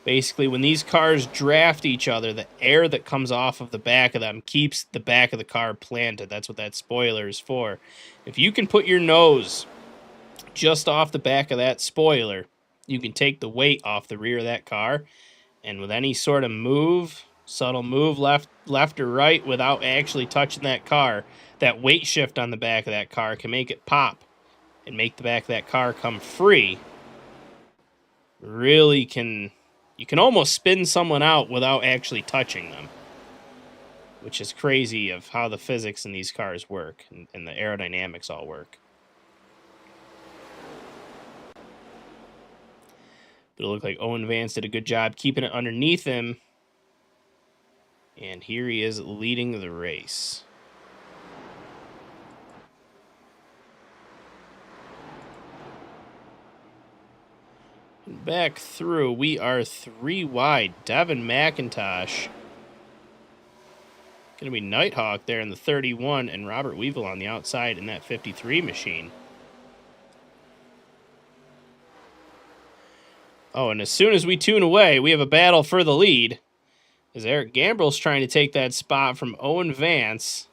basically when these cars draft each other, the air that comes off of the back of them keeps the back of the car planted. That's what that spoiler is for. If you can put your nose just off the back of that spoiler, you can take the weight off the rear of that car, and with any sort of move, subtle move left or right without actually touching that car, that weight shift on the back of that car can make it pop and make the back of that car come free. Really can, you can almost spin someone out without actually touching them, which is crazy of how the physics in these cars work and the aerodynamics all work. But it looked like Owen Vance did a good job keeping it underneath him. And here he is leading the race. Back through, we are 3 wide. Devin McIntosh. Going to be Nighthawk there in the 31 and Robert Weevil on the outside in that 53 machine. Oh, and as soon as we tune away, we have a battle for the lead. As Eric Gambrell's trying to take that spot from Owen Vance.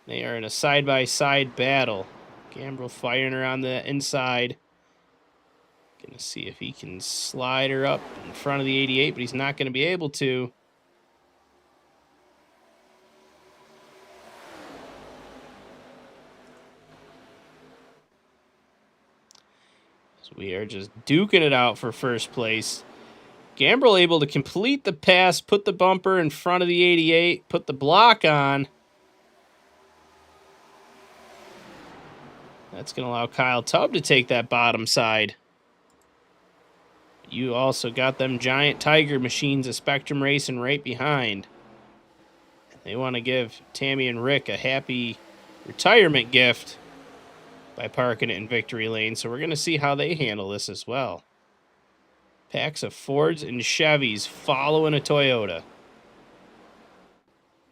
They are in a side-by-side battle. Gambrell firing her on the inside. Going to see if he can slide her up in front of the 88, but he's not going to be able to. So we are just duking it out for first place. Gambrel able to complete the pass, put the bumper in front of the 88, put the block on. That's going to allow Kyle Tubb to take that bottom side. You also got them giant Tiger machines of Spectrum Racing right behind. They want to give Tammy and Rick a happy retirement gift by parking it in Victory Lane, so we're going to see how they handle this as well. Packs of Fords and Chevys following a Toyota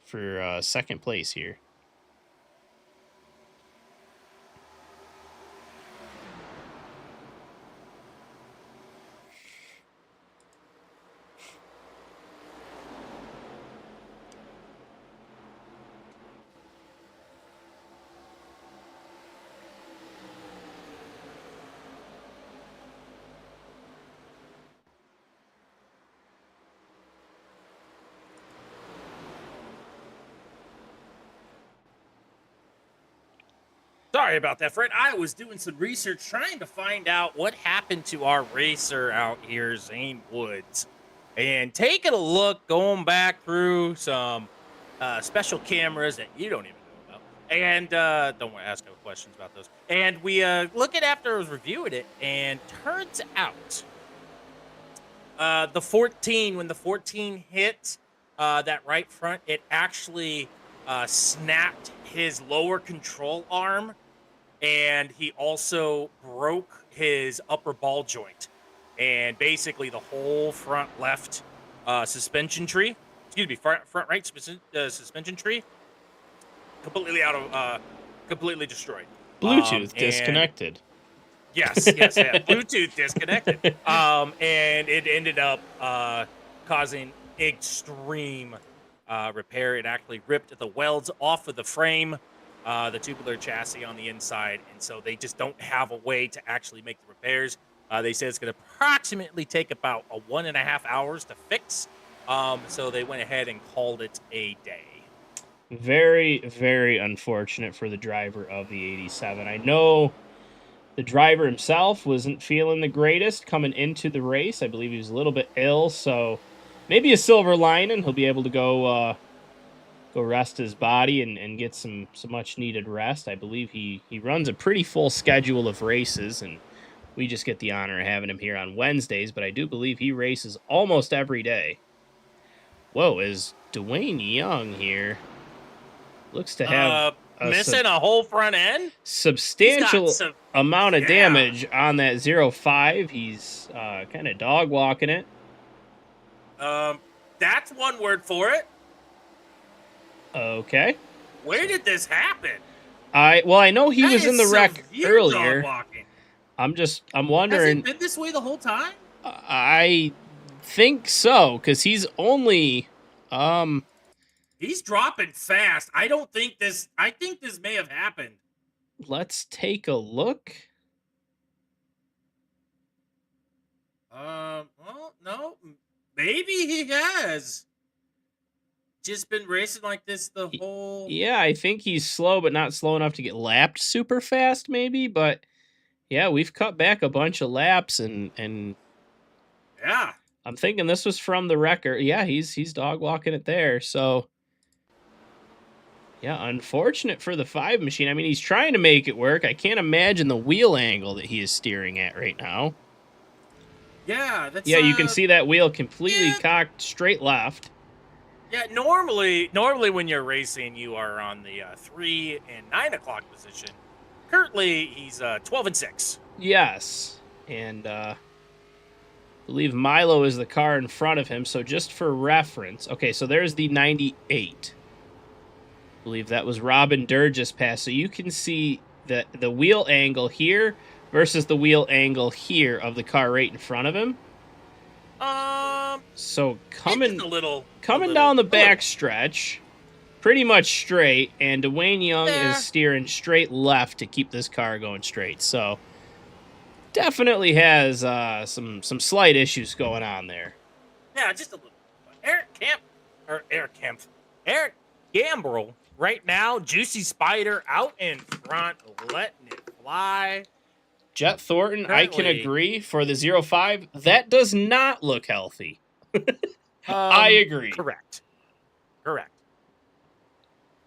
for second place here. Sorry about that, Fred. I was doing some research trying to find out what happened to our racer out here, Zane Woods. And taking a look, going back through some special cameras that you don't even know about. And don't want to ask no questions about those. And we look at after I was reviewing it, and turns out the 14, when the 14 hit that right front, it actually snapped his lower control arm. And he also broke his upper ball joint. And basically the whole front left suspension tree, front right suspension tree, completely destroyed. Bluetooth disconnected. Yes, yeah, Bluetooth disconnected. And it ended up causing extreme repair. It actually ripped the welds off of the frame, the tubular chassis on the inside, and so they just don't have a way to actually make the repairs. They said it's going to approximately take about 1.5 hours to fix. So they went ahead and called it a day. Very, very unfortunate for the driver of the 87. I know the driver himself wasn't feeling the greatest coming into the race. I believe he was a little bit ill, so maybe a silver lining. He'll be able to go rest his body and get some much needed rest. I believe he runs a pretty full schedule of races, and we just get the honor of having him here on Wednesdays, but I do believe he races almost every day. Whoa, is Dwayne Young here? Looks to have missing a whole front end? Substantial amount of damage on that 05. He's kind of dog walking it. That's one word for it. Okay. Where did this happen? I know he was in the wreck earlier. Dog-walking. I'm wondering. Has it been this way the whole time? I think so, because he's only He's dropping fast. I think this may have happened. Let's take a look. Well, no. Maybe he has. Just been racing like this the whole... Yeah, I think he's slow, but not slow enough to get lapped super fast, maybe. But, yeah, we've cut back a bunch of laps, and yeah. I'm thinking this was from the wrecker. Yeah, he's dog walking it there, so... Yeah, unfortunate for the 5 machine. I mean, he's trying to make it work. I can't imagine the wheel angle that he is steering at right now. Yeah, that's... Yeah, you can see that wheel completely cocked straight left. Yeah, normally when you're racing, you are on the 3 and 9 o'clock position. Currently, he's 12 and 6. Yes, and I believe Milo is the car in front of him, so just for reference... Okay, so there's the 98. I believe that was Robin Durgis pass. So you can see the wheel angle here versus the wheel angle here of the car right in front of him. So coming down the back stretch, pretty much straight, and Dwayne Young is steering straight left to keep this car going straight. So definitely has some slight issues going on there. Yeah, just a little. Eric Gambrel right now, Juicy Spider out in front, letting it fly. Jet Thornton, I can Currently, agree for the 05. That does not look healthy. I agree. Correct.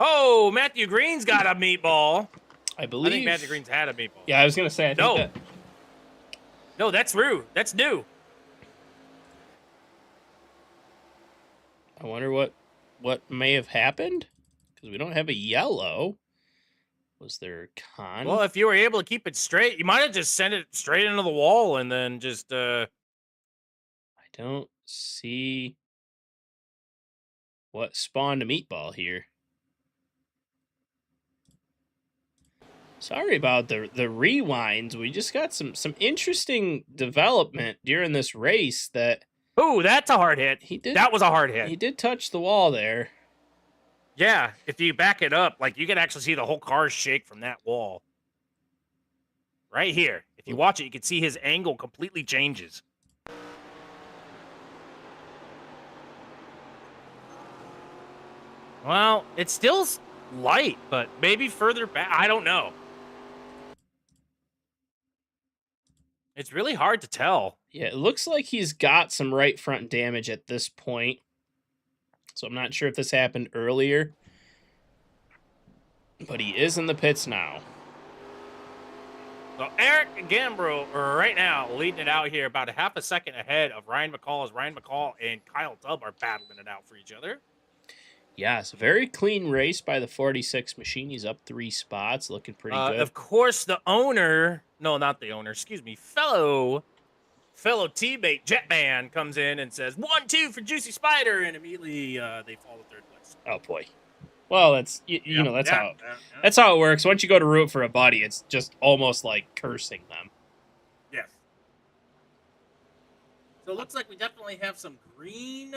Oh, Matthew Green's got a meatball. I I believe. think Matthew Green's had a meatball. Yeah, I was gonna say. I think No. that. No, that's true. That's new. I wonder what may have happened because we don't have a yellow. Was there a con? Well, if you were able to keep it straight, you might have just sent it straight into the wall and then just. I don't see what spawned a meatball here. Sorry about the rewinds. We just got some interesting development during this race that Ooh, that's a hard hit. he did. That was a hard hit. He did touch the wall there. Yeah, if you back it up, like you can actually see the whole car shake from that wall. Right here. If you watch it, you can see his angle completely changes. Well, it's still light, but maybe further back. I don't know. It's really hard to tell. Yeah, it looks like he's got some right front damage at this point. So I'm not sure if this happened earlier. But he is in the pits now. So Eric Gambro right now leading it out here about a half a second ahead of Ryan McCall as Ryan McCall and Kyle Tubb are battling it out for each other. Yes, very clean race by the 46 machine. He's up 3 spots, looking pretty good. Of course, the owner, no, not the owner, excuse me, fellow teammate Jetman comes in and says 1-2 for Juicy Spider, and immediately they fall to third place. Oh boy. Well, that's you know that's how it works. Once you go to root for a buddy, it's just almost like cursing them. Yes. So it looks like we definitely have some green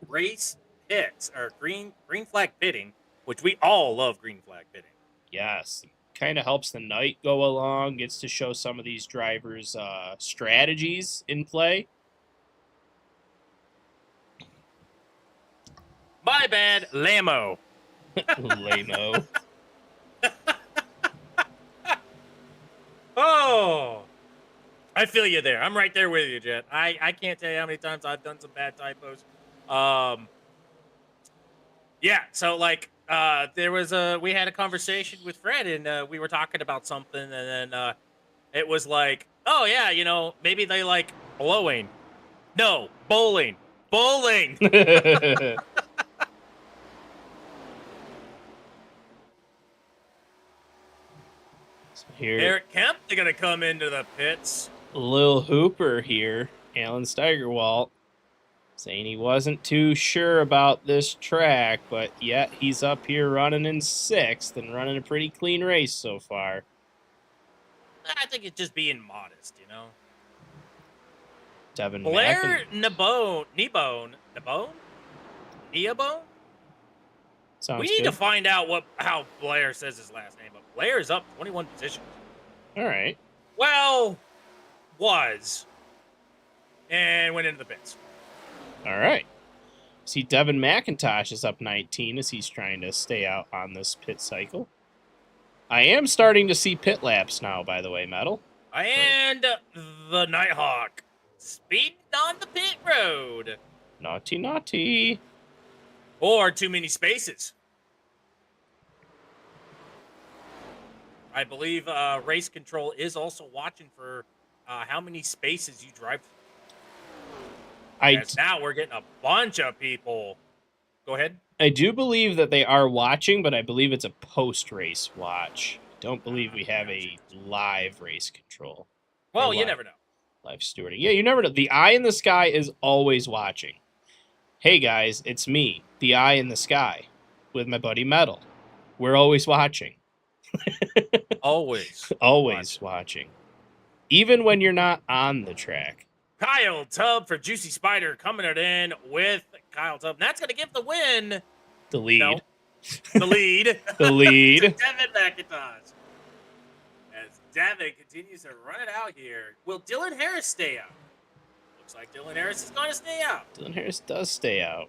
race pits or green flag pitting, which we all love green flag pitting. Yes, kind of helps the night go along. Gets to show some of these drivers' strategies in play. My bad, Lamo. Lamo. Oh, I feel you there. I'm right there with you, Jet. I can't tell you how many times I've done some bad typos. Yeah, so like we had a conversation with Fred and we were talking about something and then it was like, oh yeah, you know, maybe they like blowing. No, bowling. Bowling. Here, Eric Kemp, they're gonna come into the pits. Lil Hooper here, Alan Steigerwalt, saying he wasn't too sure about this track, but yet he's up here running in 6th and running a pretty clean race so far. I think it's just being modest, you know. Devin Blair Macken. Neabone? Sounds We need good. to find out how Blair says his last name, but Blair is up 21 positions. All right. Well, was. And went into the pits. All right. See, Devin McIntosh is up 19 as he's trying to stay out on this pit cycle. I am starting to see pit laps now, by the way, Metal. And the Nighthawk speeding on the pit road. Naughty, naughty. Or too many spaces. I believe race control is also watching for how many spaces you drive. Now we're getting a bunch of people. Go ahead. I do believe that they are watching, but I believe it's a post-race watch. Don't believe we have a live race control. Well, you never know. Live stewarding. Yeah, you never know. The eye in the sky is always watching. Hey, guys, it's me, the eye in the sky, with my buddy Metal. We're always watching. Always. Always watching. Even when you're not on the track. Kyle Tubb for Juicy Spider coming it in with Kyle Tubb. And that's going to give the win. The lead. No. The lead. The lead. to Devin McIntosh. As Devin continues to run it out here. Will Dylan Harris stay out? Looks like Dylan Harris is going to stay out. Dylan Harris does stay out.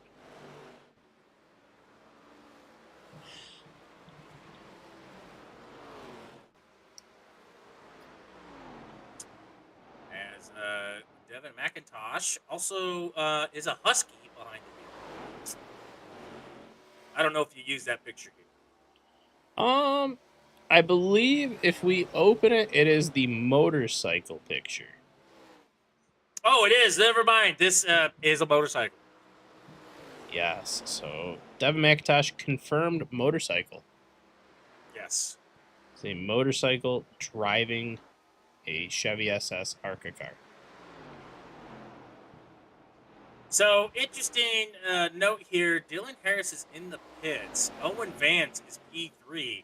Devin McIntosh also is a husky behind the wheel. I don't know if you use that picture here. I believe if we open it, it is the motorcycle picture. Oh, it is. Never mind. This is a motorcycle. Yes. So Devin McIntosh confirmed motorcycle. Yes. It's a motorcycle driving a Chevy SS ARCA car. So, interesting note here. Dylan Harris is in the pits. Owen Vance is P3.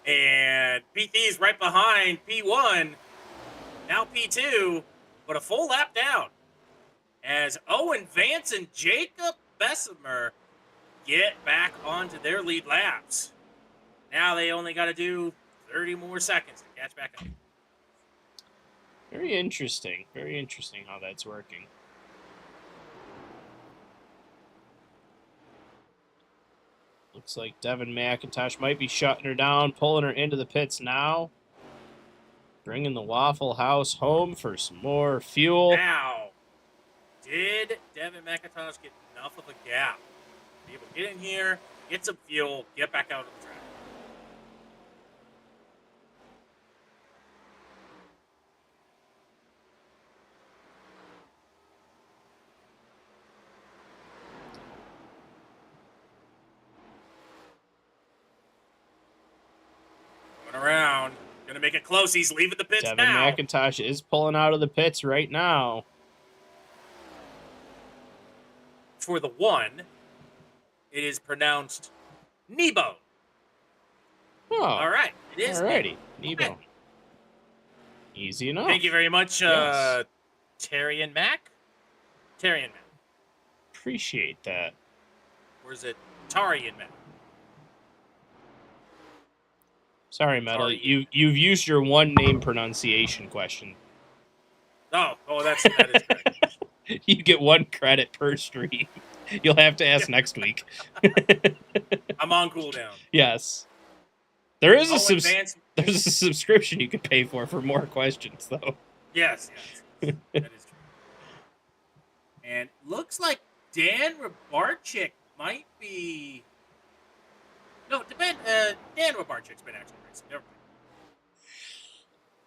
And P3 is right behind P1. Now P2. But a full lap down. As Owen Vance and Jacob Bessemer get back onto their lead laps. Now they only got to do 30 more seconds to catch back up. Very interesting. Very interesting how that's working. Looks like Devin McIntosh might be shutting her down, pulling her into the pits now. Bringing the Waffle House home for some more fuel. Now, did Devin McIntosh get enough of a gap to be able to get in here, get some fuel, get back out on the track? Going around. Gonna make it close. He's leaving the pits Devin now. McIntosh is pulling out of the pits right now. For the one, it is pronounced Nebo. Oh, All right. It is. alrighty. Nebo. Okay. Easy enough. Thank you very much, Yes. Terry and Mac. Terry and Mac. Appreciate that. Or is it Tari and Mac? Sorry, Metal. Sorry. You've used your one name pronunciation question. Oh, that is correct. You get one credit per stream. You'll have to ask next week. I'm on cooldown. Yes. There is Vance. there's a subscription you can pay for more questions, though. Yes. That is true. And looks like Dan Rabarchik might be. No, Dan Rabarchik's been actually racing. Never mind.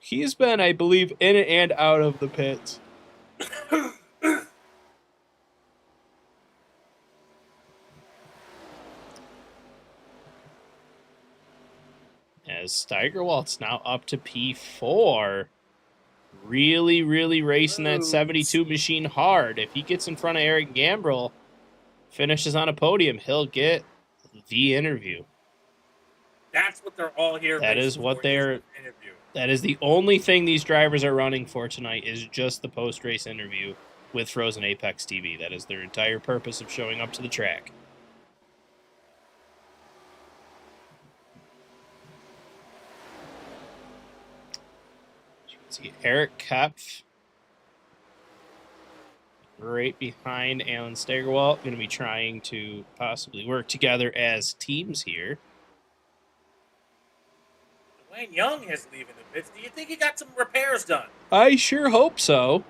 He's been, I believe, in and out of the pits. As Steigerwald's now up to P4. Really, really racing that 72 machine hard. If he gets in front of Eric Gambrill, finishes on a podium, he'll get the interview. That's what they're all here. That is what they're. Interview. That is the only thing these drivers are running for tonight, is just the post-race interview with Frozen Apex TV. That is their entire purpose of showing up to the track. You can see Eric Kepf right behind Alan Steigerwald. Going to be trying to possibly work together as teams here. Wayne Young is leaving the pits. Do you think he got some repairs done? I sure hope so.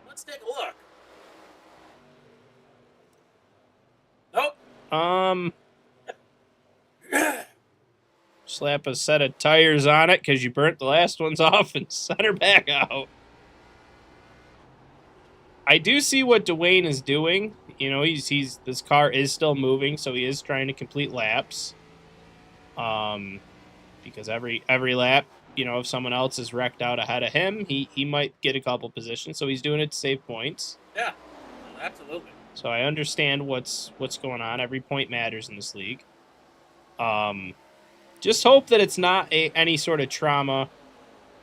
Let's take a look. Nope. Slap a set of tires on it because you burnt the last ones off and set her back out. I do see what Dwayne is doing. You know, he's this car is still moving, so he is trying to complete laps. Because every lap, you know, if someone else is wrecked out ahead of him, he might get a couple positions. So he's doing it to save points. Yeah, absolutely. So I understand what's going on. Every point matters in this league. Just hope that it's not any sort of trauma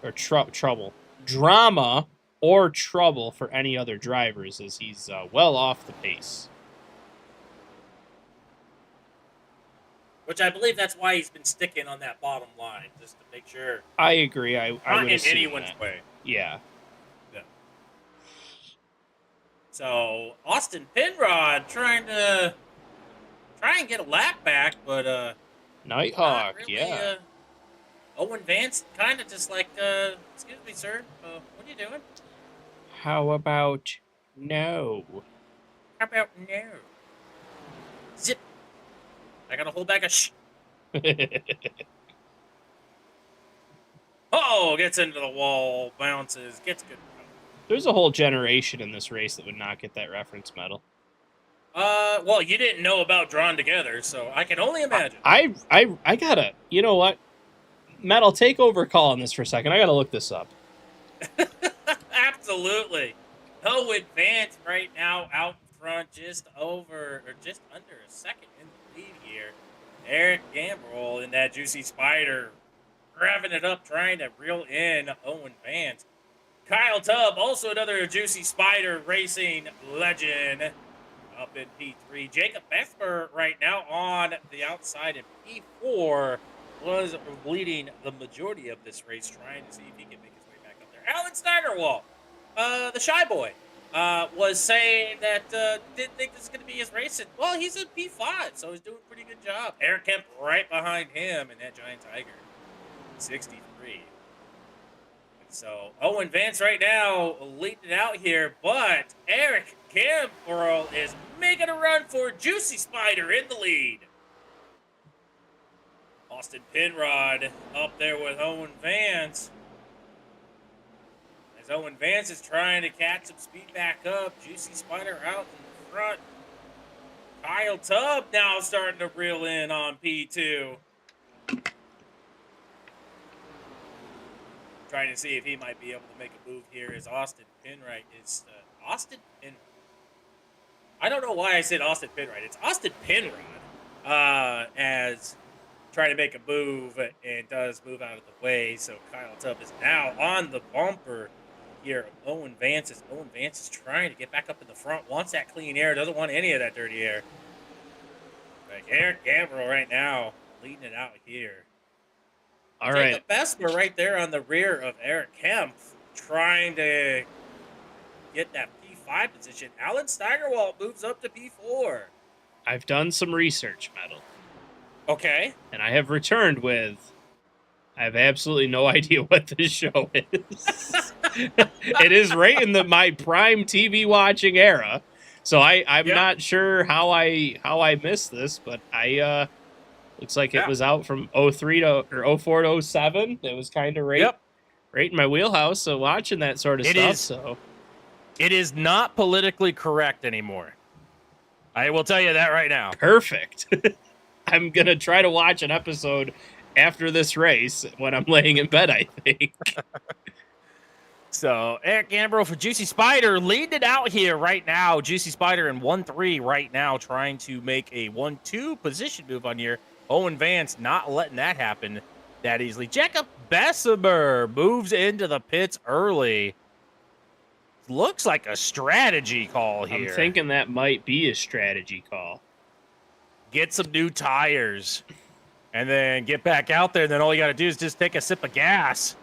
or drama or trouble for any other drivers, as he's well off the pace. Which I believe that's why he's been sticking on that bottom line, just to make sure. I agree. I not would in assume anyone's that. way. Yeah. So Austin Penrod trying and get a lap back, but Nighthawk, not really, yeah. Owen Vance kind of just like, excuse me, sir, what are you doing? How about no? How about no? Zip. I got a whole bag of shh. Oh, gets into the wall, bounces, gets good. There's a whole generation in this race that would not get that reference medal. Well, you didn't know about Drawn Together, so I can only imagine. I gotta, you know what? Matt, I'll take over calling this for a second. I gotta look this up. Absolutely. No advance right now out front, just over or just under a second in the lead here. Eric Gambrel in that Juicy Spider, revving it up, trying to reel in Owen Vance. Kyle Tubb, also another Juicy Spider racing legend, up in P3. Jacob Besper right now on the outside in P4 was leading the majority of this race, trying to see if he can make his way back up there. Alan Steigerwald, the shy boy, was saying that didn't think this was going to be his race. And, well, he's in P5, so he's doing a pretty good job. Eric Kemp right behind him in that Giant Tiger, 63. So Owen Vance right now leading it out here, but Eric Gambrel is making a run for Juicy Spider in the lead. Austin Penrod up there with Owen Vance. As Owen Vance is trying to catch some speed back up, Juicy Spider out in front. Kyle Tubb now starting to reel in on P2. Trying to see if he might be able to make a move here as Austin Penrod is Austin Penrod. I don't know why I said Austin Penrod. It's Austin Penrod as trying to make a move and does move out of the way. So Kyle Tubb is now on the bumper here of Owen Vance. Owen Vance is trying to get back up in the front, wants that clean air, doesn't want any of that dirty air. Like Eric Gambrel right now leading it out here. All right. The Besper right there on the rear of Eric Kemp, trying to get that P5 position. Alan Steigerwald moves up to P4. I've done some research, Metal. Okay. And I have returned with, I have absolutely no idea what this show is. It is right in my prime TV watching era. So I'm not sure how I missed this, but looks like it was out from 03 to or 04 to 07. It was kind of right in my wheelhouse. So watching that sort of stuff. It is not politically correct anymore. I will tell you that right now. Perfect. I'm going to try to watch an episode after this race when I'm laying in bed, I think. So Eric Gambrel for Juicy Spider leading it out here right now. Juicy Spider in 1-3 right now, trying to make a 1-2 position move on here. Owen Vance not letting that happen that easily. Jacob Bessemer moves into the pits early. Looks like a strategy call here. I'm thinking that might be a strategy call. Get some new tires and then get back out there. And then all you got to do is just take a sip of gas.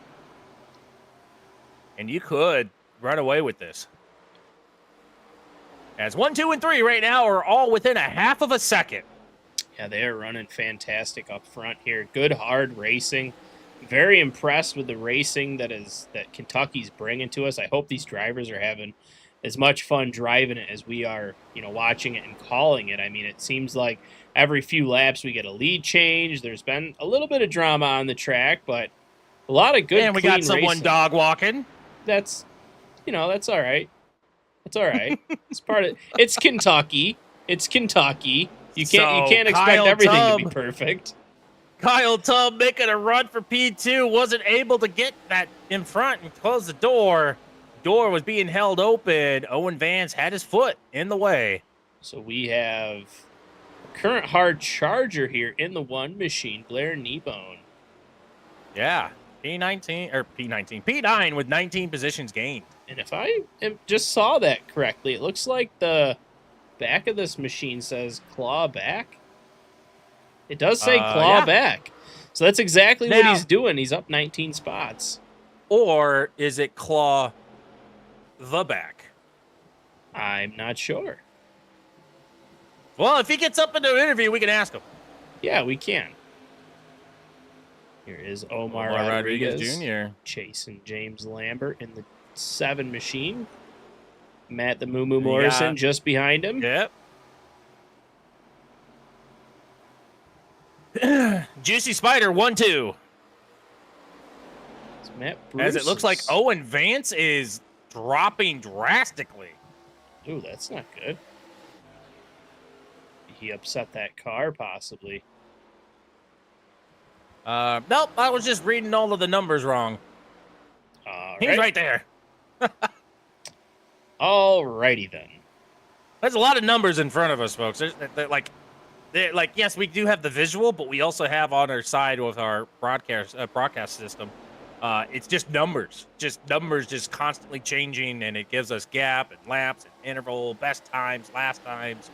And you could run away with this. As 1, 2, and 3 right now are all within a half of a second. Yeah, they are running fantastic up front here. Good, hard racing. Very impressed with the racing that Kentucky's bringing to us. I hope these drivers are having as much fun driving it as we are, watching it and calling it. I mean, it seems like every few laps we get a lead change. There's been a little bit of drama on the track, but a lot of good. And we got someone racing. Dog walking. That's, that's all right. That's all right. It's part of. It's Kentucky. It's Kentucky. You can't expect everything to be perfect. Kyle Tubb making a run for P2, wasn't able to get that in front and close the door. Door was being held open. Owen Vance had his foot in the way. So we have a current hard charger here in the one machine, Blair Kneebone. Yeah, P9 with 19 positions gained. And if I just saw that correctly, it looks like the back of this machine says claw back. It does say claw back. So that's exactly what he's doing. He's up 19 spots. Or is it claw the back? I'm not sure. Well, if he gets up into an interview, we can ask him. Yeah, we can. Here is Omar Rodriguez Rodriguez Jr. chasing James Lambert in the 7 machine. Matt the Moo Moo You Morrison got- just behind him. Yep. Juicy Spider 1-2. It's Matt As it looks like Bruce's- Owen Vance is dropping drastically. Ooh, that's not good. He upset that car, possibly. Nope, I was just reading all of the numbers wrong. He's right there. Alrighty then. There's a lot of numbers in front of us, folks. They're like, yes, we do have the visual, but we also have on our side with our broadcast system. It's just numbers, just constantly changing, and it gives us gap and laps and interval, best times, last times,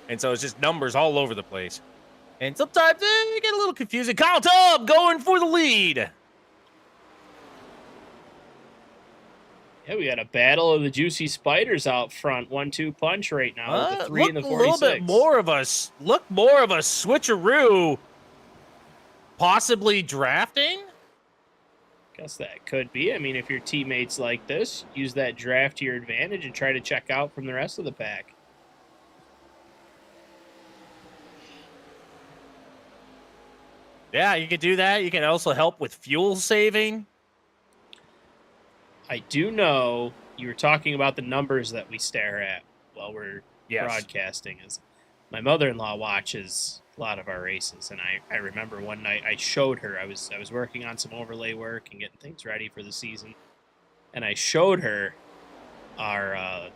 and so it's just numbers all over the place. And sometimes it get a little confusing. Kyle Tubb going for the lead. Yeah, we got a battle of the Juicy Spiders out front. 1-2 punch right now. The 3 and the 46. A little bit more of us. Look more of a switcheroo. Possibly drafting. Guess that could be. I mean, if your teammates like this, use that draft to your advantage and try to check out from the rest of the pack. Yeah, you could do that. You can also help with fuel saving. I do know you were talking about the numbers that we stare at while we're broadcasting. Is my mother-in-law watches a lot of our races, and I remember one night I showed her I was working on some overlay work and getting things ready for the season, and I showed her our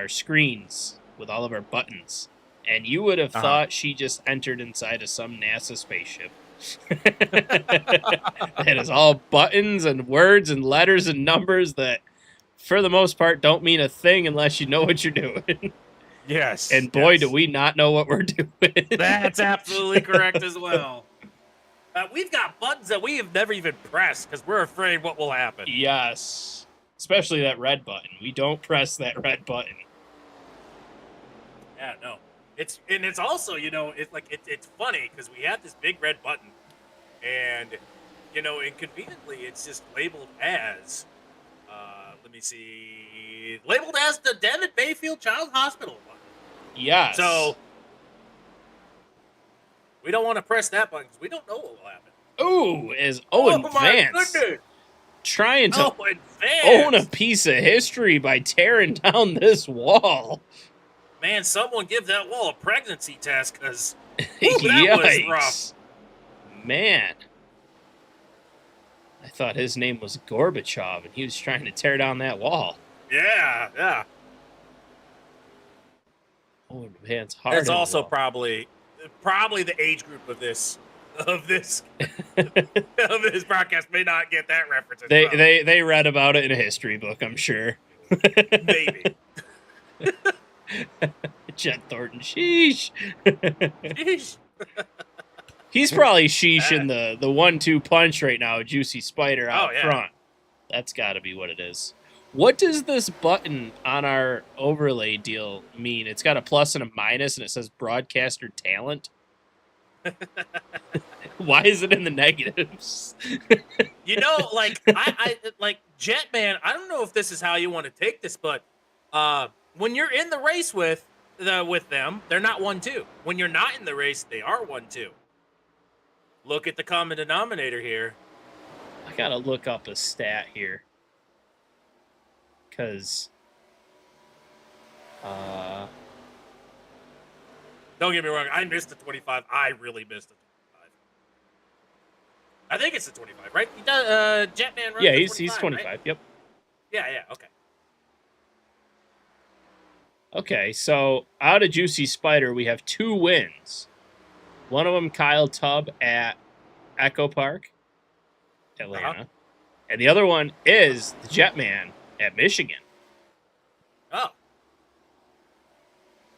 screens with all of our buttons, and you would have thought she just entered inside of some NASA spaceship. It is all buttons and words and letters and numbers that, for the most part, don't mean a thing unless you know what you're doing. Yes. And boy, do we not know what we're doing. That's absolutely correct as well. We've got buttons that we have never even pressed because we're afraid what will happen. Yes. Especially that red button. We don't press that red button. Yeah, no. It's also, it's funny because we have this big red button, and inconveniently it's just labeled as let me see, labeled as the David Mayfield Child Hospital button. Yes. So we don't want to press that button because we don't know what will happen. Ooh, is Owen Vance trying to own a piece of history by tearing down this wall. Man, someone give that wall a pregnancy test, because that was rough. Man. I thought his name was Gorbachev, and he was trying to tear down that wall. Yeah. Oh, man's hard. It's also probably the age group of this broadcast may not get that reference. They read about it in a history book, I'm sure. Maybe. Jet Thornton, sheesh. Sheesh. He's probably sheeshing the 1-2 punch right now, Juicy Spider out front. That's got to be what it is. What does this button on our overlay deal mean? It's got a plus and a minus, and it says broadcaster talent. Why is it in the negatives? I like Jetman. I don't know if this is how you want to take this, but when you're in the race with them, they're not 1-2. When you're not in the race, they are 1-2. Look at the common denominator here. I gotta look up a stat here, because don't get me wrong, I missed the 25. I really missed the 25. I think it's the 25, right? He does, Jetman runs he's 25. Right? Yep. Yeah. Okay. Okay, so out of Juicy Spider, we have 2 wins. One of them, Kyle Tubb at Echo Park, Atlanta. And the other one is the Jetman at Michigan. Oh.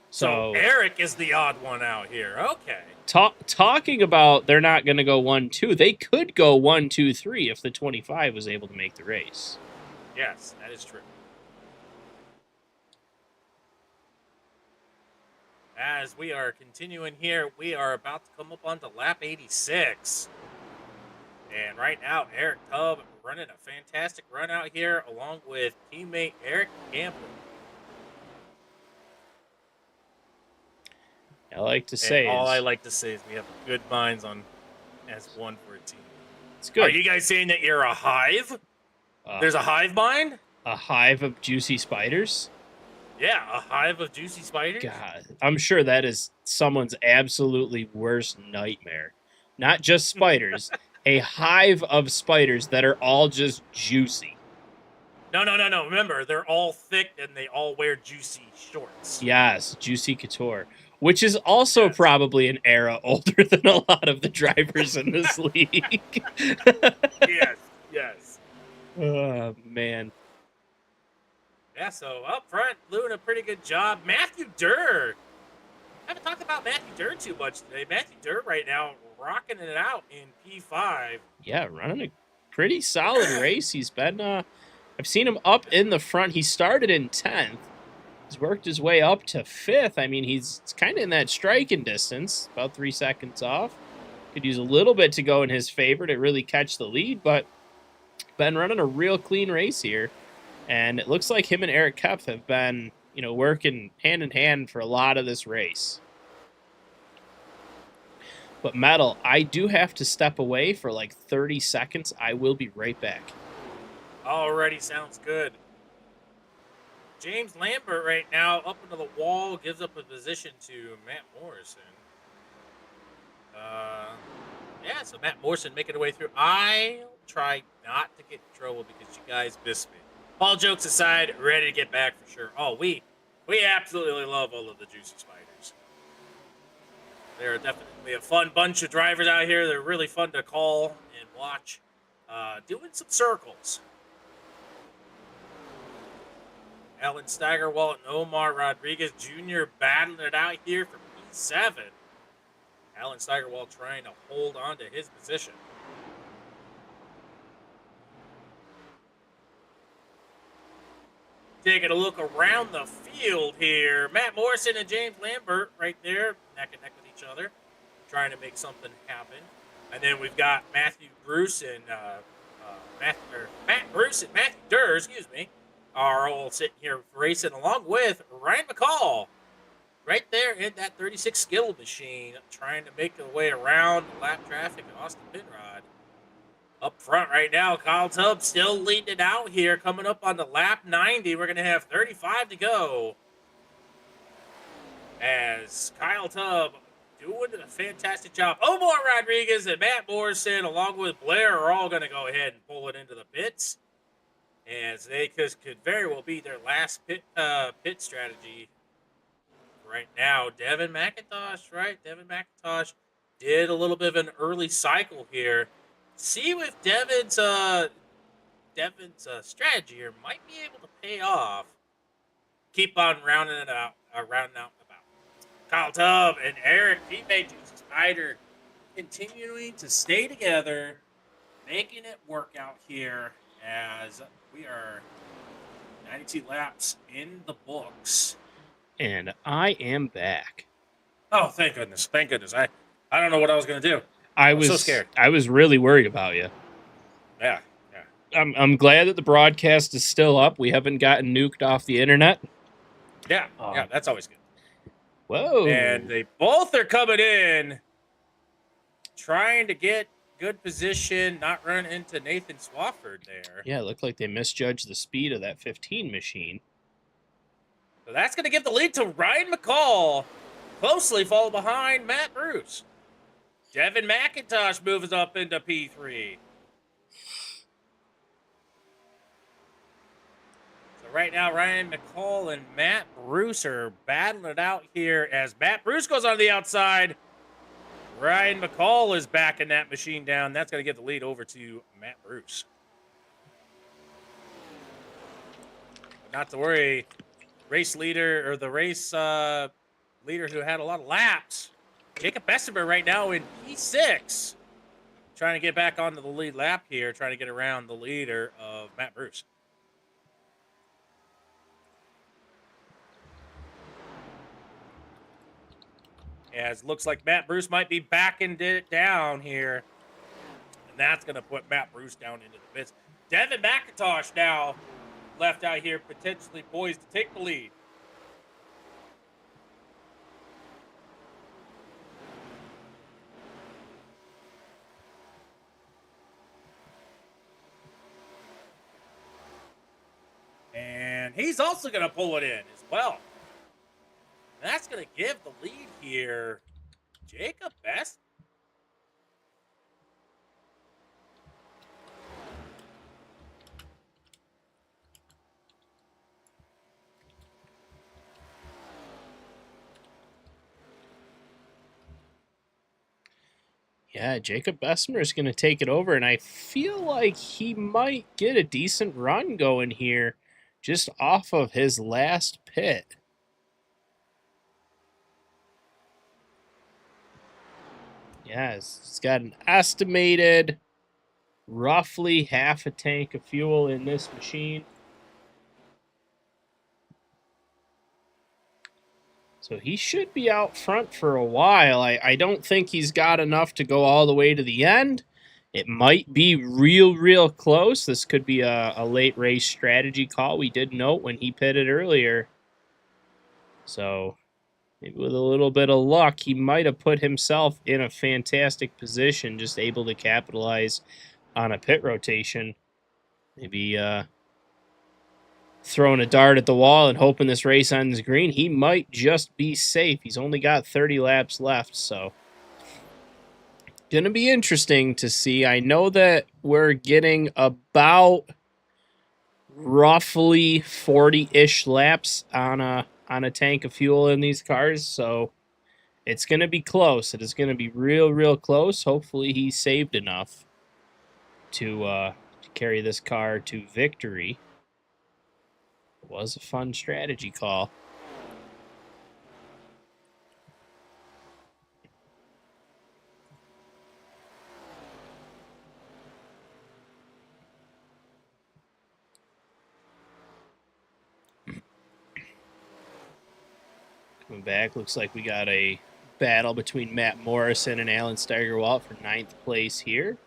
So Eric is the odd one out here. Okay. Talking about they're not going to go 1-2. They could go 1-2-3 if the 25 was able to make the race. Yes, that is true. As we are continuing here, we are about to come up onto lap 86. And right now, Eric Tubb running a fantastic run out here along with teammate Eric Campbell. I like to And say all I is like to say is we have good minds on as one for a team. it's Are good. you guys saying that you're a hive? There's a hive mind? A hive of juicy spiders. Yeah, a hive of juicy spiders? God, I'm sure that is someone's absolutely worst nightmare. Not just spiders, a hive of spiders that are all just juicy. No. Remember, they're all thick and they all wear juicy shorts. Yes, juicy couture, which is also Yes. probably an era older than a lot of the drivers in this league. Yes. Oh, man. Yeah, so up front, doing a pretty good job. Matthew Durr. I haven't talked about Matthew Durr too much today. Matthew Durr right now rocking it out in P5. Yeah, running a pretty solid race. He's been, I've seen him up in the front. He started in 10th. He's worked his way up to 5th. I mean, he's kind of in that striking distance, about 3 seconds off. Could use a little bit to go in his favor to really catch the lead, but been running a real clean race here. And it looks like him and Eric Kepf have been, working hand in hand for a lot of this race. But Metal, I do have to step away for like 30 seconds. I will be right back. Already sounds good. James Lambert right now up into the wall, gives up a position to Matt Morrison. Yeah, so Matt Morrison making their way through. I'll try not to get in trouble because you guys miss me. All jokes aside, ready to get back for sure. Oh, we absolutely love all of the juicy spiders. They're definitely a fun bunch of drivers out here. They're really fun to call and watch. Doing some circles. Alan Steigerwalt and Omar Rodriguez Jr. battling it out here for P7. Alan Steigerwalt trying to hold on to his position. Taking a look around the field here. Matt Morrison and James Lambert right there, neck and neck with each other, trying to make something happen. And then we've got Matthew Bruce and Matt Bruce and Matthew Durr, are all sitting here racing along with Ryan McCall. Right there in that 36 skill machine, trying to make their way around lap traffic and Austin Pinrod. Up front right now, Kyle Tubb still leading it out here, coming up on the lap 90. We're going to have 35 to go. As Kyle Tubb doing a fantastic job. Omar Rodriguez and Matt Morrison, along with Blair, are all going to go ahead and pull it into the pits. As they could very well be their last pit strategy. Right now, Devin McIntosh, right? Devin McIntosh did a little bit of an early cycle here. See if Devin's strategy here might be able to pay off. Keep on rounding out and about. Kyle Tubb and Eric, teammate Juicy Spider, continuing to stay together, making it work out here as we are 92 laps in the books. And I am back. Oh, thank goodness. Thank goodness. I don't know what I was going to do. I was so scared. I was really worried about you. Yeah. I'm glad that the broadcast is still up. We haven't gotten nuked off the internet. Yeah, that's always good. Whoa. And they both are coming in, trying to get good position, not run into Nathan Swafford there. Yeah, it looked like they misjudged the speed of that 15 machine. So that's going to give the lead to Ryan McCall, closely followed behind Matt Bruce. Devin McIntosh moves up into P3. So right now, Ryan McCall and Matt Bruce are battling it out here as Matt Bruce goes on the outside. Ryan McCall is backing that machine down. That's going to give the lead over to Matt Bruce. But not to worry, race leader who had a lot of laps, Jacob Bessemer right now in P6, trying to get back onto the lead lap here, trying to get around the leader of Matt Bruce. As looks like Matt Bruce might be backing it down here. And that's going to put Matt Bruce down into the bits. Devin McIntosh now left out here, potentially poised to take the lead. And he's also going to pull it in as well. And that's going to give the lead here. Jacob Best. Yeah, Jacob Bessemer is going to take it over, and I feel like he might get a decent run going here just off of his last pit. Yeah, it's got an estimated roughly half a tank of fuel in this machine. So he should be out front for a while. I don't think he's got enough to go all the way to the end. It might be real close. This could be a late race strategy call. We did note when he pitted earlier. So maybe with a little bit of luck, he might have put himself in a fantastic position, just able to capitalize on a pit rotation. Maybe throwing a dart at the wall and hoping this race ends green. He might just be safe. He's only got 30 laps left, so going to be interesting to see. I know that we're getting about roughly 40-ish laps on a tank of fuel in these cars, so it's going to be close. It is going to be real close. Hopefully he saved enough to carry this car to victory. It was a fun strategy call. Coming back, looks like we got a battle between Matt Morrison and Alan Steigerwalt for 9th place here.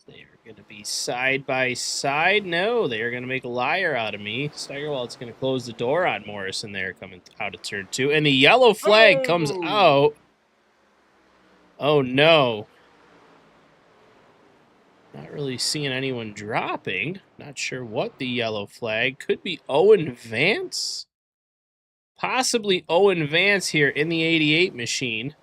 They are going to be side by side. No, they are going to make a liar out of me. Steigerwalt's going to close the door on Morrison there coming out of turn 2. And the yellow flag comes out. Oh, no. Not really seeing anyone dropping. Not sure what the yellow flag. Could be Owen Vance. Possibly Owen Vance here in the 88 machine.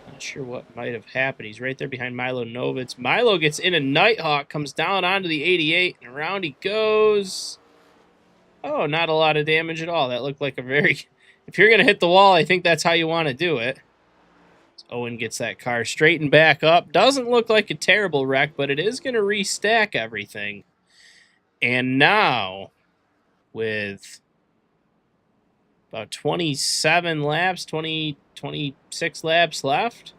Not sure what might have happened. He's right there behind Milo Novitz. Milo gets in a Nighthawk, comes down onto the 88, and around he goes. Oh, not a lot of damage at all. That looked like a very... If you're going to hit the wall, I think that's how you want to do it. So Owen gets that car straightened back up. Doesn't look like a terrible wreck, but it is going to restack everything. And now, with about 27 laps, 26 laps left.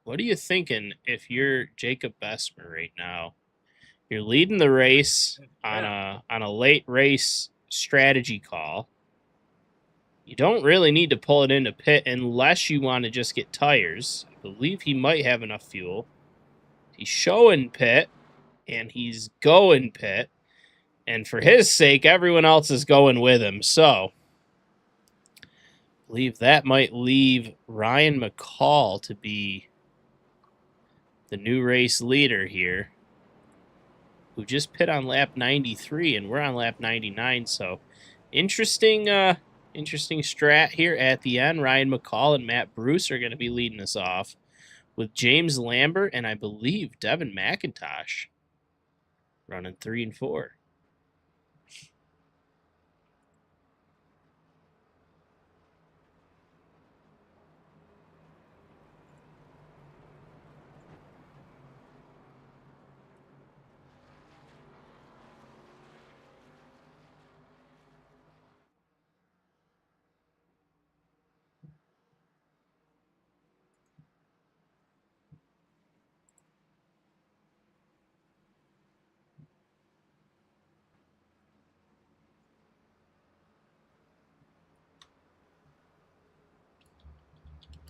What are you thinking if you're Jacob Bessemer right now? You're leading the race on a late race strategy call. You don't really need to pull it into pit unless you want to just get tires. I believe he might have enough fuel. He's showing pit, and he's going pit. And for his sake, everyone else is going with him. So, I believe that might leave Ryan McCall to be the new race leader here, who just pit on lap 93, and we're on lap 99. So, interesting strat here at the end. Ryan McCall and Matt Bruce are going to be leading us off, with James Lambert and I believe Devin McIntosh running 3 and 4.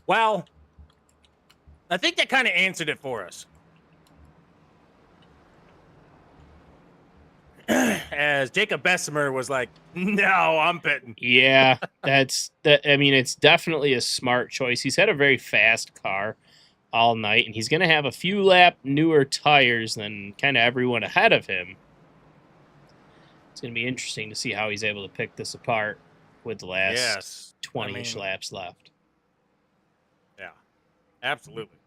Well, I think that kind of answered it for us. As Jacob Bessemer was like, "No, I'm pitting." Yeah, that's that. I mean, it's definitely a smart choice. He's had a very fast car all night, and he's going to have a few lap newer tires than kind of everyone ahead of him. It's going to be interesting to see how he's able to pick this apart with the last Yes, 20-ish laps left. Yeah, absolutely.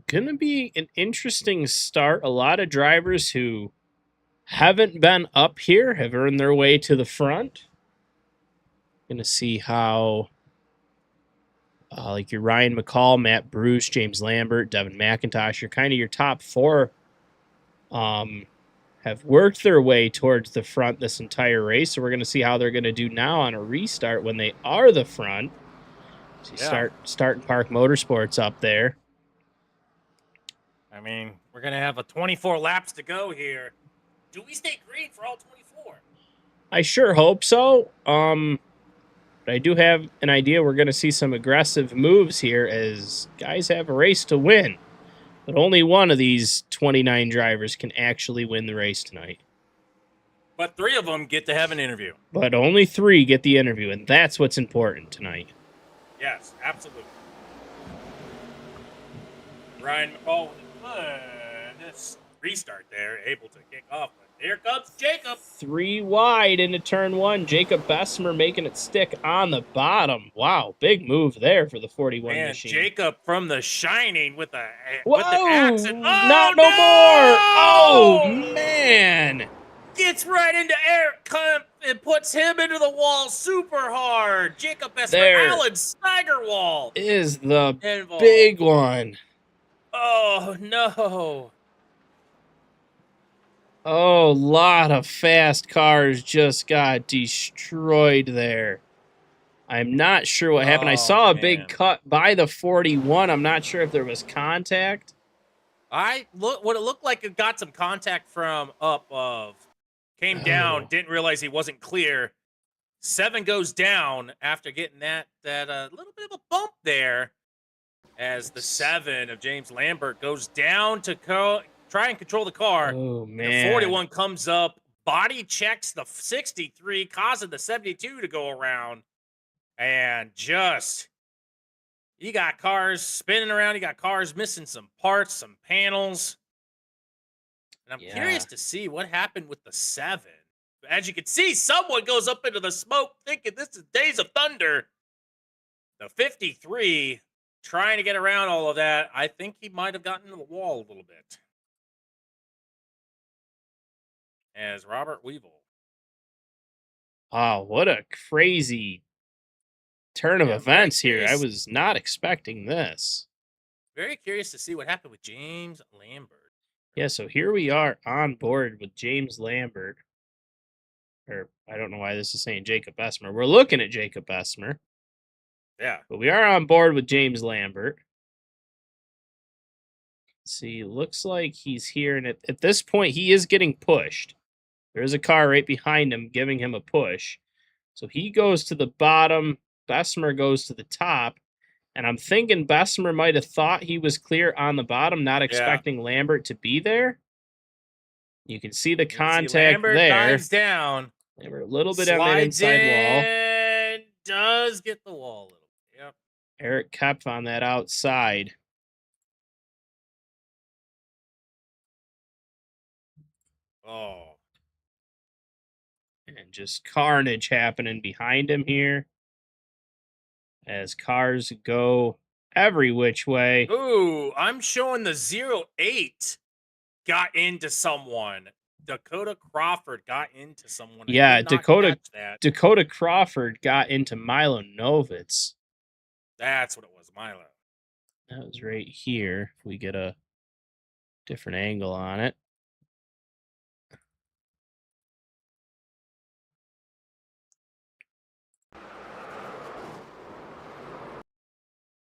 Going to be an interesting start. A lot of drivers who haven't been up here have earned their way to the front. Going to see how, like your Ryan McCall, Matt Bruce, James Lambert, Devin McIntosh, you're kind of your top four have worked their way towards the front this entire race. So we're going to see how they're going to do now on a restart when they are the front. So you start and Park Motorsports up there. I mean, we're going to have a 24 laps to go here. Do we stay green for all 24? I sure hope so. But I do have an idea we're going to see some aggressive moves here as guys have a race to win. But only one of these 29 drivers can actually win the race tonight. But 3 of them get to have an interview. But only 3 get the interview, and that's what's important tonight. Yes, absolutely. Ryan McCall with this restart there, able to kick off. But here comes Jacob. 3 wide into turn 1. Jacob Bessemer making it stick on the bottom. Wow, big move there for the 41 and machine. Jacob from the Shining with the Whoa, with an accent. Oh, not no more. Oh, man. Gets right into Eric Kemp and puts him into the wall super hard. Jacob Bessemer, There Alan Steigerwald is the involved. big one. Oh, no. Oh, a lot of fast cars just got destroyed there. I'm not sure what happened. I saw a big cut by the 41. I'm not sure if there was contact. What it looked like it got some contact from up of. Came down, didn't realize he wasn't clear. 7 goes down after getting that little bit of a bump there. As the 7 of James Lambert goes down to try and control the car. Oh, man. The 41 comes up, body checks the 63, causing the 72 to go around. And just, you got cars spinning around. You got cars missing some parts, some panels. And I'm curious to see what happened with the 7. As you can see, someone goes up into the smoke thinking this is Days of Thunder. The 53, trying to get around all of that. I think he might have gotten to the wall a little bit. As Robert Weevil. Oh, what a crazy turn of events here. I was not expecting this. Very curious to see what happened with James Lambert. Yeah, so here we are on board with James Lambert. Or I don't know why this is saying Jacob Bessemer. We're looking at Jacob Bessemer. Yeah. But we are on board with James Lambert. See, looks like he's here. And at this point, he is getting pushed. There is a car right behind him giving him a push. So he goes to the bottom. Bessemer goes to the top. And I'm thinking Bessemer might have thought he was clear on the bottom, not expecting Lambert to be there. You can see the contact Lambert there. dives down. Lambert a little bit on that inside wall. Does get the wall a little bit. Yep. Eric Kemp on that outside. Oh. And just carnage happening behind him here. As cars go every which way. Ooh, I'm showing the 08 got into someone. Dakota Crawford got into someone. I Yeah, did not catch that. Dakota Crawford got into Milo Novitz. That's what it was, Milo. That was right here. If we get a different angle on it.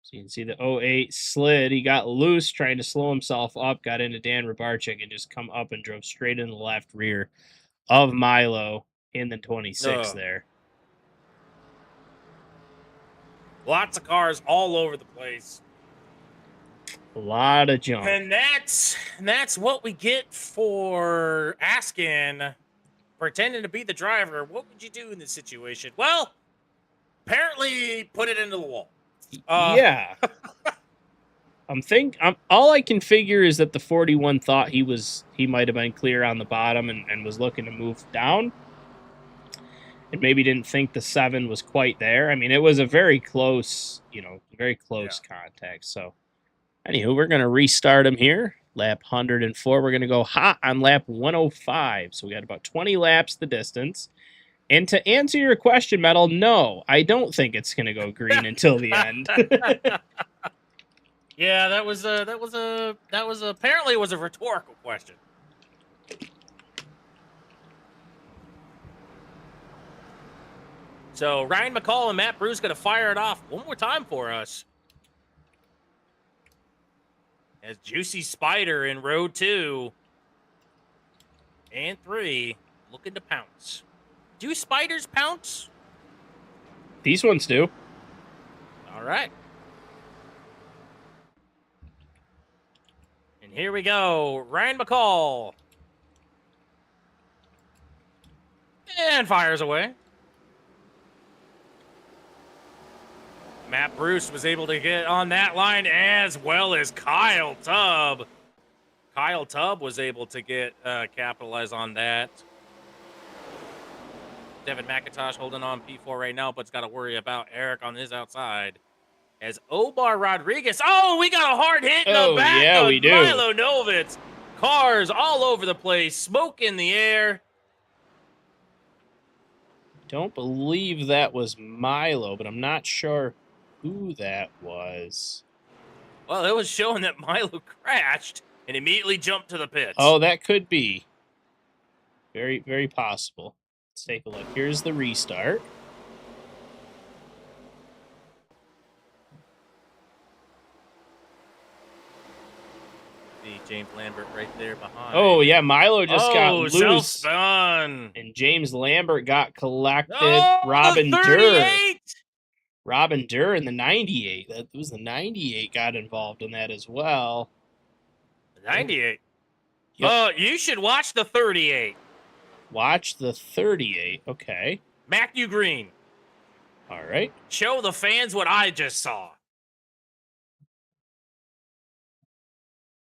So you can see the 08 slid. He got loose trying to slow himself up, got into Dan Rybarczyk, and just come up and drove straight in the left rear of Milo in the 26 Ugh. there. Lots of cars all over the place. A lot of junk. And that's what we get for asking, pretending to be the driver. What would you do in this situation? Well, apparently put it into the wall. Yeah. All I can figure is that the 41 thought he might have been clear on the bottom and was looking to move down. And maybe didn't think the 7 was quite there. I mean, it was a very close, contact. So, anywho, we're going to restart him here. Lap 104. We're going to go hot on lap 105. So, we got about 20 laps the distance. And to answer your question, Metal, no, I don't think it's going to go green until the end. Yeah, that was apparently it was a rhetorical question. So Ryan McCall and Matt Bruce going to fire it off one more time for us. As Juicy Spider in row 2 and 3 looking to pounce. Do spiders pounce? These ones do. All right. And here we go. Ryan McCall. And fires away. Matt Bruce was able to get on that line as well as Kyle Tubb. Kyle Tubb was able to get capitalize on that. Devin McIntosh holding on P4 right now, but's got to worry about Eric on his outside. As Omar Rodriguez, we got a hard hit in the back of we do. Milo Novitz. Cars all over the place, smoke in the air. Don't believe that was Milo, but I'm not sure who that was. Well, it was showing that Milo crashed and immediately jumped to the pits. Oh, that could be. Very, very possible. Let's take a look. Here's the restart. See James Lambert right there behind. Oh, yeah, Milo just got loose. Self-spun. And James Lambert got collected. Robin Durr in the 98. That was the 98 got involved in that as well. 98. Yep. You should watch the 38. Watch the 38. Okay. Matthew Green. All right. Show the fans what I just saw.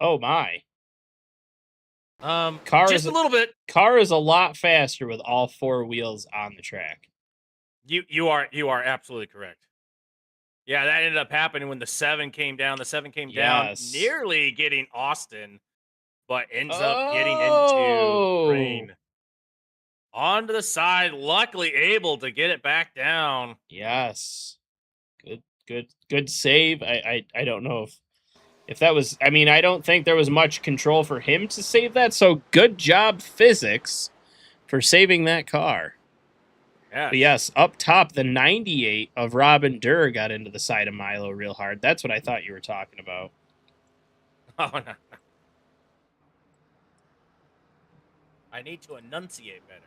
Oh my. Just a little bit. Car is a lot faster with all 4 wheels on the track. You are absolutely correct. Yeah, that ended up happening when the 7 came down. The 7 came down, nearly getting Austin, but ends up getting into Green. Onto the side, luckily able to get it back down. Yes. Good save. I don't know if that was, I mean, I don't think there was much control for him to save that, so good job, physics, for saving that car. Yes. But yes, up top, the 98 of Robin Durr got into the side of Milo real hard. That's what I thought you were talking about. Oh, no. I need to enunciate better.